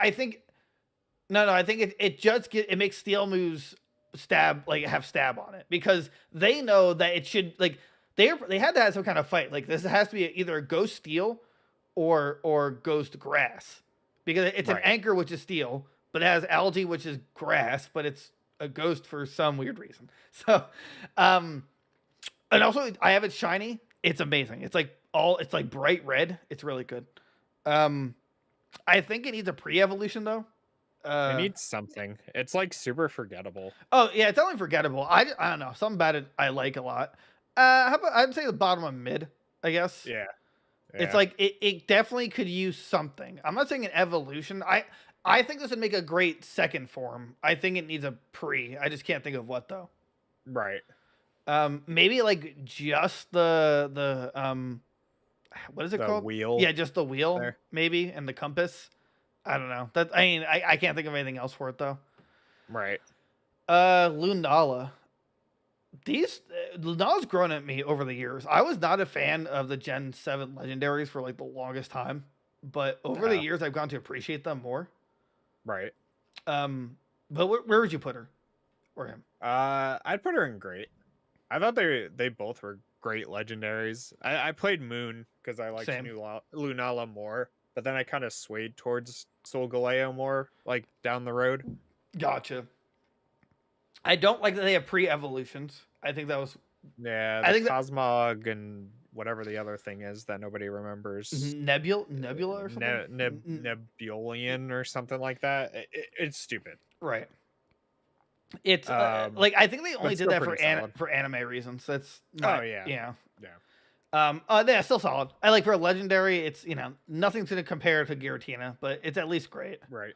it makes steel moves stab, like have stab on it, because they know that it should, like they had to have some kind of fight. Like this has to be either a Ghost Steel or Ghost Grass, because it's an Anchor, which is steel, but it has Algae, which is grass, but it's a ghost for some weird reason. So, and also I have it shiny. It's amazing. It's like bright red. It's really good. I think it needs a pre-evolution though. It needs something. It's like super forgettable. Oh yeah, it's only forgettable. I don't know. Something about it I like a lot. How about I'd say the bottom of mid, I guess. Yeah. It's like it definitely could use something. I'm not saying an evolution. I think this would make a great second form. I think it needs a pre. I just can't think of what though. Right. Maybe like just the what is it called? Wheel. Yeah, just the wheel there. Maybe, and the compass. I don't know. I can't think of anything else for it though. Right. Lunala. Lunala's grown at me over the years. I was not a fan of the Gen 7 legendaries for like the longest time, but over the years I've gone to appreciate them more. Right. But where would you put her or him? I'd put her in great. I thought they both were great legendaries. I played Moon because I liked Lunala more, but then I kind of swayed towards Solgaleo more, like down the road. Gotcha. I don't like that they have pre-evolutions. I think that was... Yeah, I think Cosmog and whatever the other thing is that nobody remembers. Nebula or something? Nebulian or something like that. It's stupid. Right. It's like I think they only did that for anime reasons. That's not, yeah. Still solid. I like for a legendary, it's nothing's gonna compare to Giratina, but it's at least great. Right.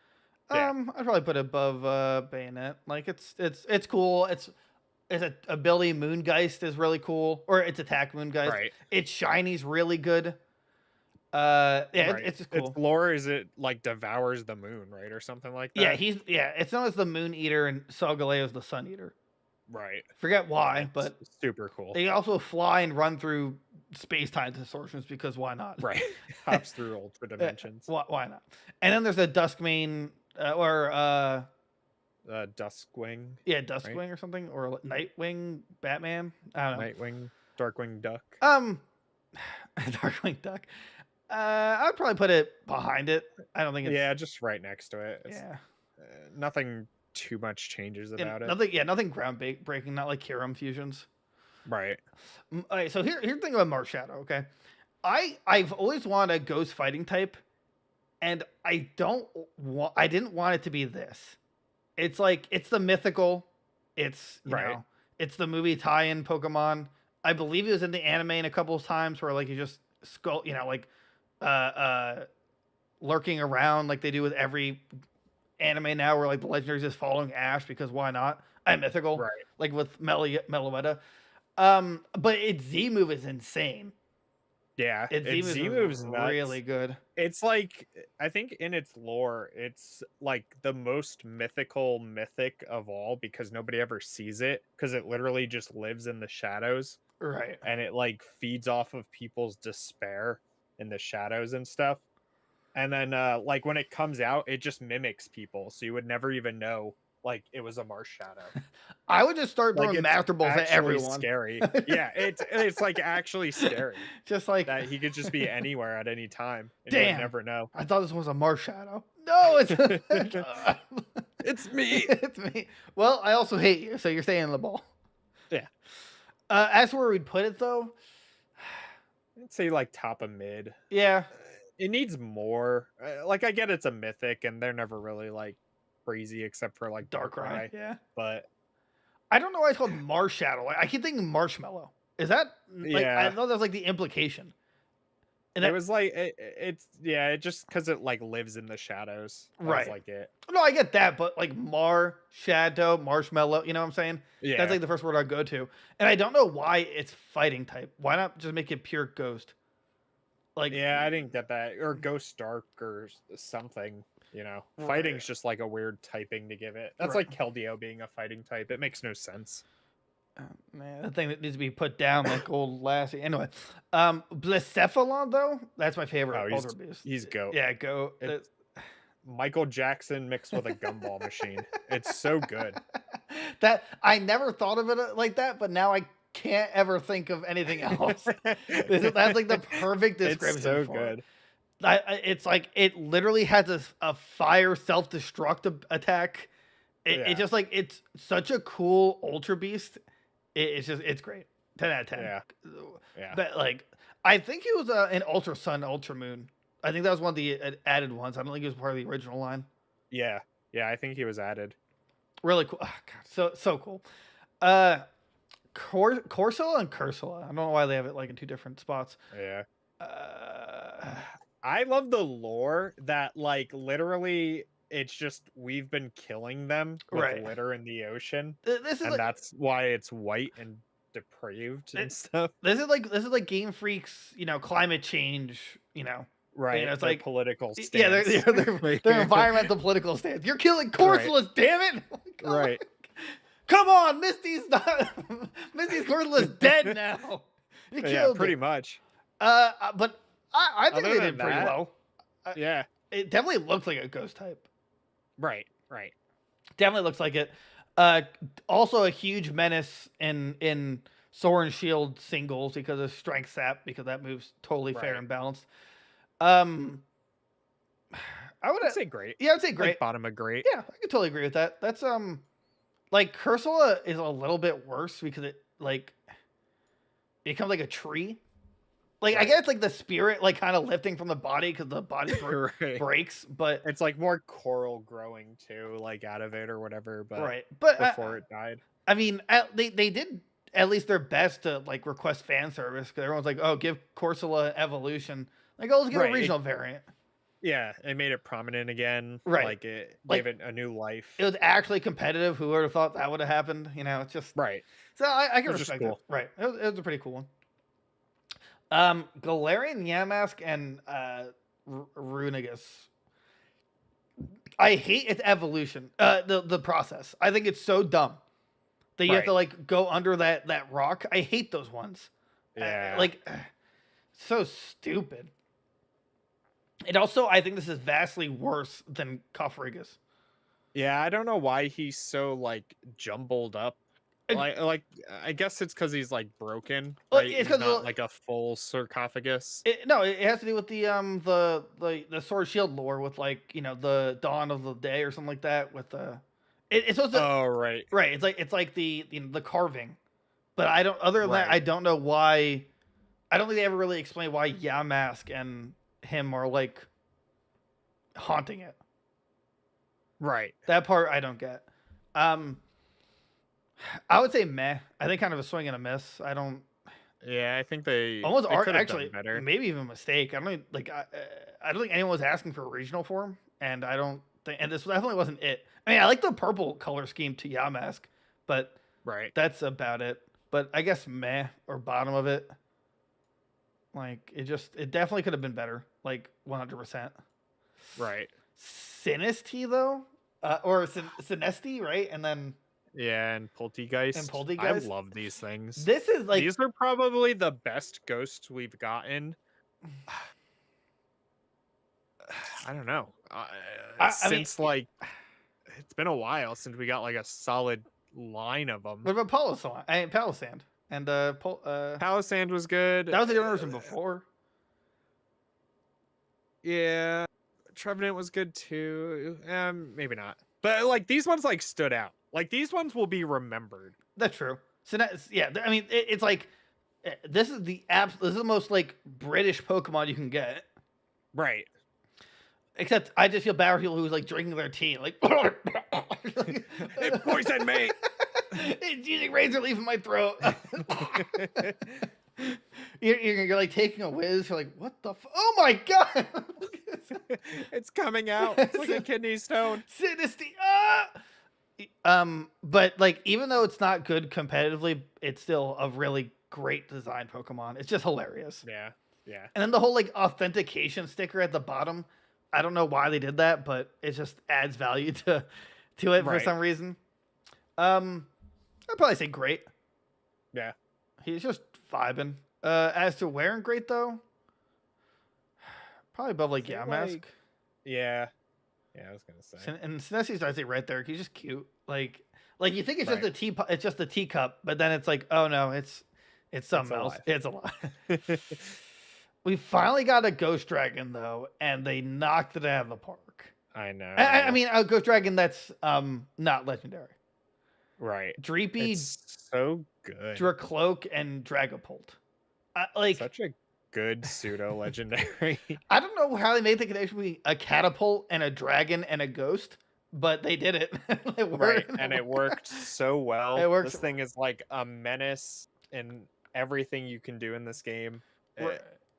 Yeah. I'd probably put it above Bayonet. Like it's cool. Its ability Moongeist is really cool, or its attack Moongeist. Right. Its shiny's really good. Yeah, Right. it's just cool. Its lore is it like devours the moon, right, or something like Yeah, that. it's known as the Moon Eater, and Solgaleo's the Sun Eater. Right. Forget Yeah, why, it's but super cool. they also fly and run through space-time distortions because why not? Right. Hops through ultra dimensions. Why not? And then there's a Duskmane, Duskwing, yeah, right? Duskwing or something, or Nightwing, Batman. I don't know. Nightwing, Darkwing Duck. Darkwing Duck. I would probably put it behind it. I don't think it's Yeah, just right next to it. yeah. Nothing too much changes about it. Nothing groundbreaking. Not like Kyurem fusions. Right. All right, so here's the thing about Marsh Shadow. Okay, I've always wanted a ghost fighting type, and I didn't want it to be this. It's like it's the mythical. It's you know, it's the movie tie-in Pokemon. I believe he was in the anime in a couple of times where like he just lurking around like they do with every anime now, where like the legendaries just following Ash because why not? I'm mythical, Right. like with Meloetta. But its Z move is insane. Yeah, Its Z move is really good. It's like, I think in its lore, it's like the most mythic of all because nobody ever sees it because it literally just lives in the shadows. Right. And it like feeds off of people's despair in the shadows and stuff. And then like when it comes out, it just mimics people. So you would never even know like it was a Marsh Shadow. I would just start throwing Like, Master Balls at everyone. Scary. Yeah, it's like actually scary. Just like that he could just be anywhere at any time. And damn, you would never know. I thought this was a Marsh Shadow. No, it's it's me. It's me. Well, I also hate you, so you're staying in the ball. Yeah. As where we'd put it though, I'd say like top of mid. Yeah. It needs more. Like I get it's a mythic, and they're never really like crazy except for like Darkrai. Yeah. But I don't know why it's called Marsh Shadow. I keep thinking Marshmallow. Is that like Yeah. I thought that was like the implication. And it was like it's it just because it like lives in the shadows. That was, Right. like it. No, I get that, but like Shadow, Marshmallow, you know what I'm saying? Yeah. That's like the first word I'd go to. And I don't know why it's fighting type. Why not just make it pure ghost? Like Yeah, I didn't get that. Or Ghost Dark or something, you know. Right. Fighting's just like a weird typing to give it. That's Right. like Keldeo being a fighting type. It makes no sense. Man, that thing that needs to be put down like old Lassie. Anyway, Blissephalon though, that's my favorite Ultra Beast. He's GOAT. Yeah, go. Michael Jackson mixed with a gumball machine. It's so good. That I never thought of it like that, but now I can't ever think of anything else. That's like the perfect description. It's so good. It's like it literally has a fire self-destruct attack. It just like it's such a cool Ultra Beast. It's great. 10 out of 10. Yeah. But like I think it was an Ultra Sun, Ultra Moon. I think that was one of the added ones. I don't think it was part of the original line. Yeah, I think he was added. Really cool. Oh, God, so cool. Corsola and Cursula. I don't know why they have it like in two different spots. Yeah. I love the lore that like literally it's just we've been killing them with litter in the ocean. That's why it's white and depraved and stuff. This is like Game Freak's, climate change, Right. It's their like political stance. Yeah, their environmental political stance. You're killing Corsolas, damn it! Right. Come on, Misty's Corsola is dead now. You killed pretty it. much. But I think they did pretty well. Yeah. It definitely looks like a ghost type. Right. Definitely looks like it. Also a huge menace in Sword and Shield singles because of Strength Sap, because that moves totally fair and balanced. I would say great. Yeah, I would say great. Like bottom of great. Yeah, I could totally agree with that. That's like Cursula is a little bit worse because it like becomes like a tree. Like I guess like the spirit like kind of lifting from the body because the body breaks, but it's like more coral growing too, like out of it or whatever. But but before it died, I mean, they did at least their best to like request fan service because everyone's like, oh, give Corsola evolution. Like, oh, let's give a regional variant. Yeah, it made it prominent again. Right, like it gave it a new life. It was actually competitive. Who would have thought that would have happened? It's just right. So I can respect it. Right, it was a pretty cool one. Galerion, Yamask, and Runegus. I hate its evolution. The process. I think it's so dumb that you have to like go under that rock. I hate those ones. Yeah. So stupid. And also, I think this is vastly worse than Cofrigus. Yeah, I don't know why he's so like jumbled up. Like I guess it's because he's like broken, right? It's he's not like a full sarcophagus. No, it has to do with the sword shield lore with like the dawn of the day or something like that. With it's supposed to. Oh right. It's like the carving, but I don't. Other than that, I don't know why. I don't think they ever really explain why Yamask and him are like haunting it. Right. That part I don't get. I would say meh. I think kind of a swing and a miss. I don't. Yeah, I think they almost they are actually better. Maybe even a mistake. I don't even, like. I don't think anyone was asking for a regional form, and I don't think. And this definitely wasn't it. I mean, I like the purple color scheme to Yamask, but that's about it. But I guess meh or bottom of it. Like it definitely could have been better. Like 100%. Right. Sinisty though, or Sinesty, right? And then. Yeah, and Poltegeist. I love these things. This is like these are probably the best ghosts we've gotten. I don't know. Since like it's been a while since we got like a solid line of them. What about Palisand? And Palisand was good. That was the version before. Yeah, Trevenant was good too. Maybe not. But like these ones like stood out. Like these ones will be remembered. That's true. So yeah, I mean it's like this is the most like British Pokemon you can get. Right. Except I just feel bad for people who's like drinking their tea, like it poisoned me. It's using razor leaf in my throat. You're like taking a whiz. You're like, what the? Oh my god! It's coming out. It's like a kidney stone. Sinisty. But like, even though it's not good competitively, it's still a really great design Pokemon. It's just hilarious. Yeah. And then the whole like authentication sticker at the bottom. I don't know why they did that, but it just adds value to it for some reason. I'd probably say great. Yeah. He's just vibing. As to wearing great though, probably above like Yamask. Yeah, I was gonna say. And Sinesty's I'd say right there. He's just cute. Like you think it's just a teapot. It's just a teacup, but then it's like, oh no, it's something else. It's a lot. We finally got a Ghost Dragon though, and they knocked it out of the park. I know. I mean, a Ghost Dragon that's not legendary. Right. Dreepy, it's so good. Dracloak, and Dragapult. Such a good pseudo legendary. I don't know how they made the connection between a catapult and a dragon and a ghost, but they did it. It worked so well. It works. This thing is like a menace in everything you can do in this game.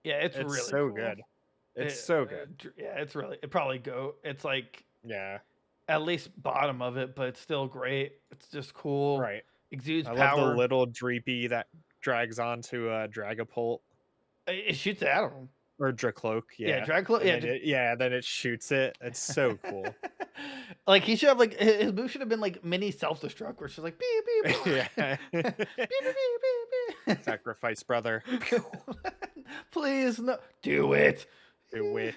It's really so cool. Good. It's so good. It probably go. It's like at least bottom of it, but it's still great. It's just cool. Right. Exudes power. I love the little Dreepy that drags onto a Dragapult. It shoots out of him. Or Dracloak, yeah. Dracloak, then it shoots it. It's so cool. Like he should have like his move should have been like mini self-destruct, where it's just like beep beep. Yeah. Beep, beep, beep, beep. Sacrifice, brother. Please no, do it. Do it.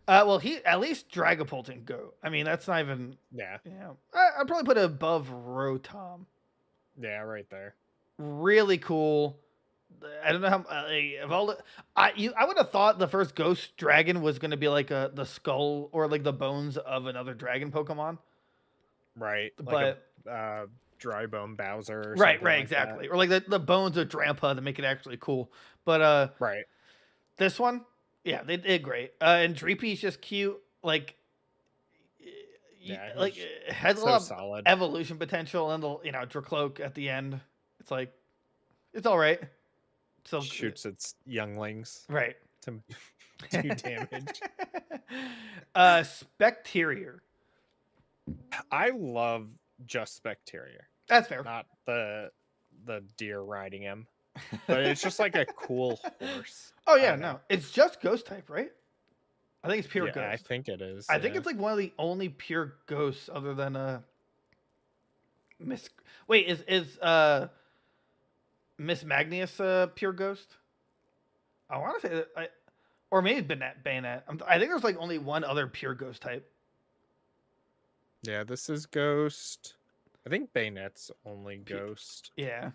Well, he at least Dragapult didn't go. I mean, that's not even. Yeah. I'd probably put it above Rotom. Yeah, right there. Really cool. I don't know how of all the. I would have thought the first Ghost Dragon was going to be like the skull or like the bones of another dragon Pokemon. Right. But a dry bone Bowser. Or right, like exactly. That. Or like the bones of Drampa that make it actually cool. But right. This one, yeah, they did great. And Dreepy's just cute. Like, it has a lot of evolution potential, and Dracloak at the end. It's like, it's all right. So shoots its younglings. Right. To do damage. Specterior. I love just Specterior. That's fair. Not the deer riding him. but it's just like a cool horse. Oh yeah, no, it's just ghost type, right? I think it's pure ghost. I think it is. I think it's like one of the only pure ghosts other than Miss. Wait, is Miss Magnus pure ghost? I want to say that or maybe Bayonet. I think there's like only one other pure ghost type. Yeah, this is ghost. I think Bayonet's only ghost. Yeah.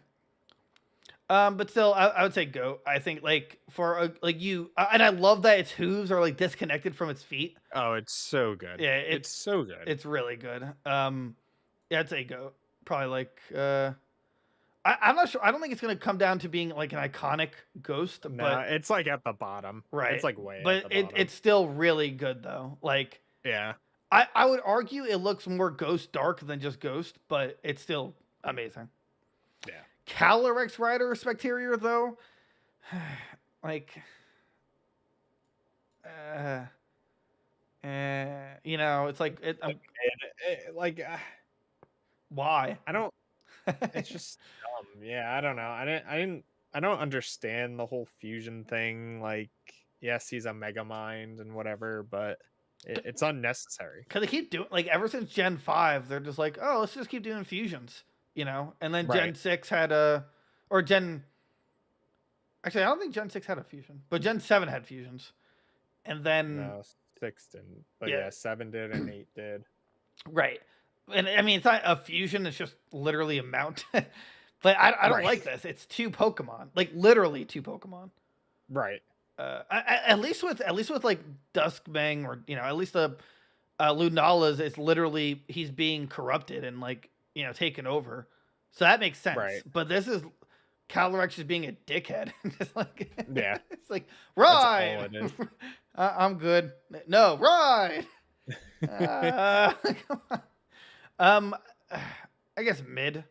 But still, I would say goat. I think like for like you, and I love that its hooves are like disconnected from its feet. Oh, it's so good. Yeah, it's so good. It's really good. Yeah, I'd say goat. Probably like I'm not sure. I don't think it's gonna come down to being like an iconic ghost. No, but it's like at the bottom. Right. It's like way. But at the bottom. It's still really good though. Like yeah. I would argue it looks more ghost dark than just ghost, but it's still amazing. Yeah. Calyrex Rider Specterior though, like, you know, it's like why? I don't. It's just dumb. Yeah, I don't know. I don't understand the whole fusion thing. Like, yes, he's a Mega Mind and whatever, but it's unnecessary. Because they keep doing like ever since Gen 5, they're just like, oh, let's just keep doing fusions, you know. And then Gen 6 had or Gen. Actually, I don't think Gen 6 had a fusion, but Gen 7 had fusions, and then no, 6 didn't. But yeah 7 did and 8 did. Right. And I mean, it's not a fusion; it's just literally a mount. But I don't like this. It's 2 Pokemon, like literally 2 Pokemon. Right. At least with like Duskbang, or you know, at least the Lunala's, it's literally he's being corrupted and like, you know, taken over. So that makes sense. Right. But this is Calyrex just being a dickhead. Just like, yeah. It's like, ride. That's all it is. I'm good. No, ride. Come on. I guess mid.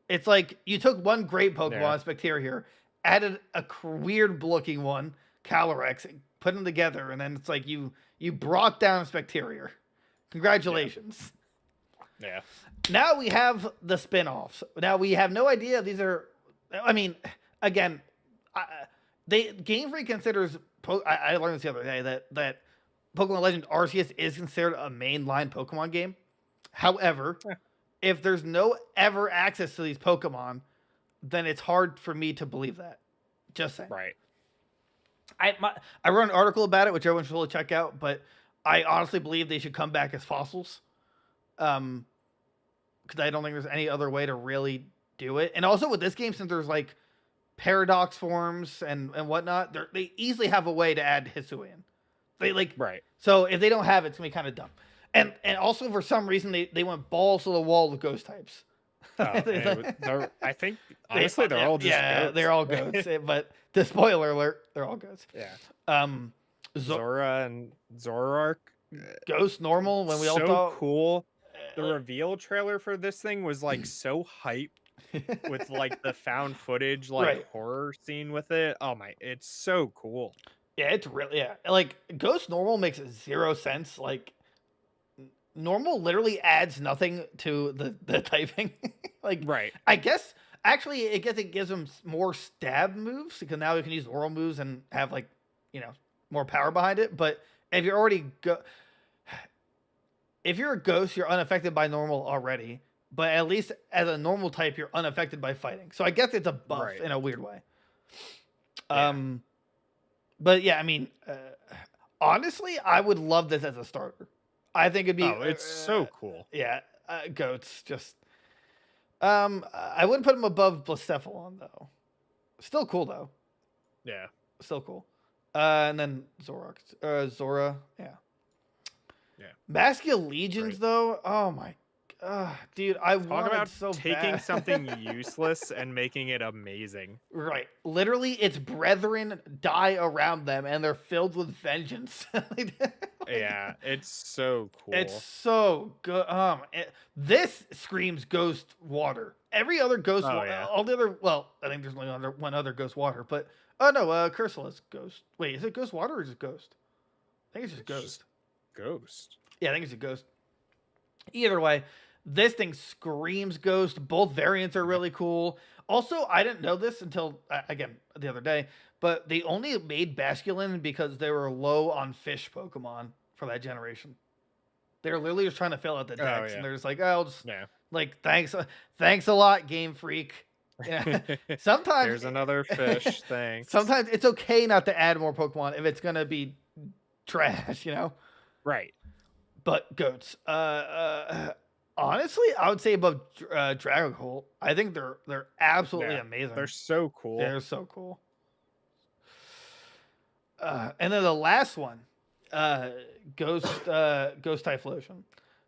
It's like you took one great Pokemon, Specterior, added a weird looking one, Calyrex, put them together, and then it's like you brought down Specterior. Congratulations. Yeah. Now we have the spin-offs. Now we have no idea these are. I mean, again, Game Freak considers. I learned this the other day that Pokemon Legends Arceus is considered a mainline Pokemon game. However, if there's no ever access to these Pokemon, then it's hard for me to believe that. Just saying. Right. I wrote an article about it, which everyone should really check out, but I honestly believe they should come back as fossils. Because I don't think there's any other way to really do it. And also with this game, since there's like paradox forms and whatnot, they easily have a way to add Hisuian. They like right. So if they don't have it, it's gonna be kind of dumb. And also for some reason they went balls to the wall with ghost types. I think honestly they're all just goats. They're all goats. But the spoiler alert, they're all goats. Yeah. Zora and Zoroark. Ghost normal when we all so thought cool. The reveal trailer for this thing was like so hype with like the found footage horror scene with it. Oh my, it's so cool. Yeah, it's really like Ghost normal makes 0 sense. Like normal literally adds nothing to the typing. Like right. I guess actually it gives them more stab moves because now you can use oral moves and have like, you know, more power behind it. But if you're already if you're a ghost, you're unaffected by normal already. But at least as a normal type, you're unaffected by fighting. So I guess it's a buff in a weird way. Yeah. But yeah, I mean, honestly, I would love this as a starter. I think it'd be. Oh, it's so cool. Yeah, goats just. I wouldn't put them above Blissephalon though. Still cool though. Yeah. Still cool. And then Zoroax, Zora, yeah. Yeah. Masculine Legions though, oh my. Dude, I want about so taking bad. something useless and making it amazing. Right. Literally, its brethren die around them, and they're filled with vengeance. Yeah, it's so cool. It's so good. This screams Ghost Water. Every other Ghost Water, all the other. Well, I think there's only one other Ghost Water, but Cursila's Ghost. Wait, is it Ghost Water or is it Ghost? I think it's just Ghost. Ghost. Yeah, I think it's a Ghost. Either way, This thing screams ghost. Both variants are really cool. Also, I didn't know this until, again, the other day, but they only made Basculin because they were low on fish Pokemon for that generation. They're literally just trying to fill out the decks, and they're just like, oh, just, like, thanks a lot, Game Freak. Yeah. Sometimes there's another fish. Thanks. Sometimes it's okay not to add more Pokemon if it's gonna be trash, Right. But goats. Honestly, I would say above Dragapult. I think they're absolutely amazing. They're so cool. They're so cool. And then the last one, Ghost Typhlosion.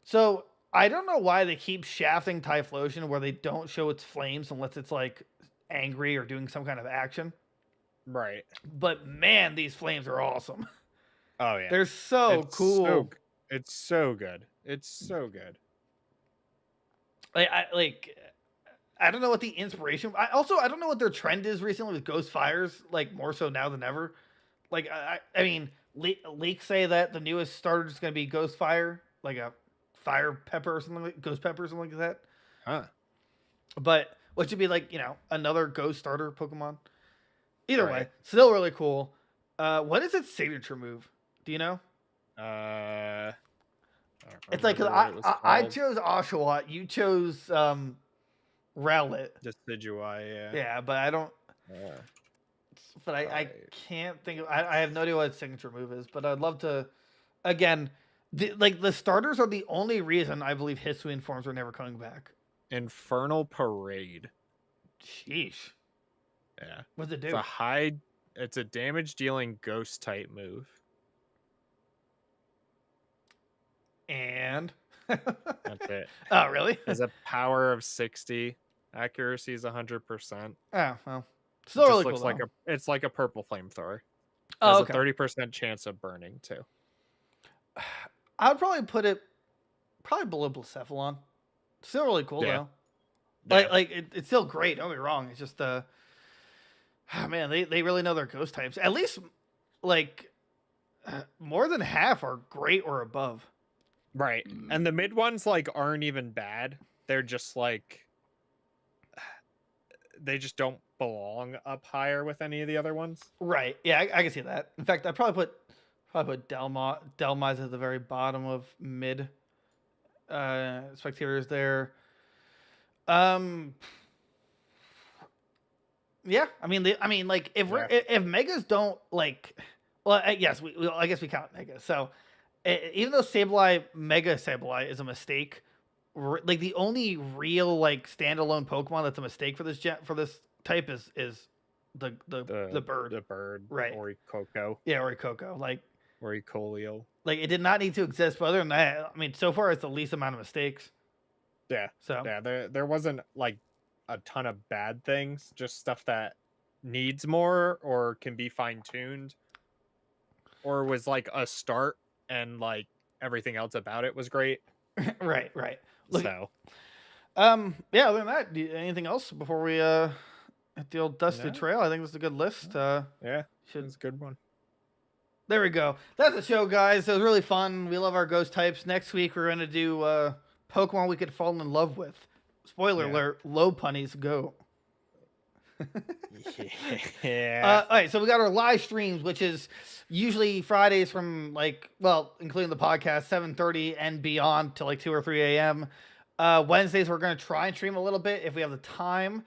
So I don't know why they keep shafting Typhlosion where they don't show its flames unless it's like angry or doing some kind of action. Right. But man, these flames are awesome. Oh yeah. They're so cool. It's so good. It's so good. I don't know what the inspiration. I don't know what their trend is recently with Ghost Fires. Like more so now than ever. Like I mean, leaks say that the newest starter is going to be Ghost Fire, like a Fire Pepper or something, like Ghost Pepper or something like that. Huh. But what should be like another Ghost starter Pokemon. Either way, still really cool. What is its signature move? Do you know? It's like I chose Oshawott, you chose Rowlet. Decidueye, yeah, but I don't. But I can't think of. I have no idea what its signature move is, but I'd love to. Again, the starters are the only reason I believe Hisuian forms are never coming back. Infernal Parade. Sheesh. Yeah. What's it do? It's a damage dealing ghost type move. And that's it. Oh, really? Has a power of 60. Accuracy is 100%. Oh, well. Still really looks cool. It's like a purple flamethrower. Oh, has a 30% chance of burning too. I would probably put it below Blissephalon. Still really cool though. Like it's still great. Don't get me wrong. It's just man, they really know their ghost types. At least like more than half are great or above. Right. And the mid ones like aren't even bad. They're just like they just don't belong up higher with any of the other ones. Right. Yeah, I can see that. In fact, I probably put Delmas at the very bottom of mid spectators there. Yeah, I mean, like if megas don't like, well, yes, I guess we count megas. So even though Mega Sableye is a mistake, like the only real like standalone Pokemon that's a mistake for this type is the bird. The bird, right? Orichalcum. Yeah, Orichalcum. Like Oricolio. Like it did not need to exist, but other than that, I mean, so far it's the least amount of mistakes. Yeah. So yeah, there wasn't like a ton of bad things, just stuff that needs more or can be fine-tuned or was like a start and like everything else about it was great. right. Look, so yeah, other than that, anything else before we hit the old Dusty Trail? I think this is a good list. Yeah, it's a good one. There we go. That's the show, guys. It was really fun. We love our ghost types. Next week we're gonna do Pokemon we could fall in love with. Spoiler alert, low punnies go. Yeah. All right, so we got our live streams, which is usually Fridays from including the podcast, 7:30 and beyond to like 2 or 3 a.m. Wednesdays we're gonna try and stream a little bit if we have the time.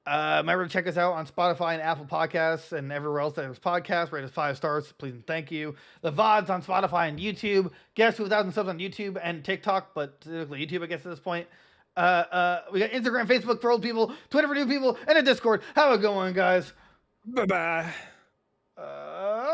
Remember to check us out on Spotify and Apple Podcasts and everywhere else that there's podcasts. Rate us 5 stars, please and thank you. The VODs on Spotify and YouTube. Get us to 1,000 subs on YouTube and TikTok, but specifically YouTube, I guess, at this point. We got Instagram, Facebook for old people, Twitter for new people, and a Discord. Have a good one, guys. Bye-bye.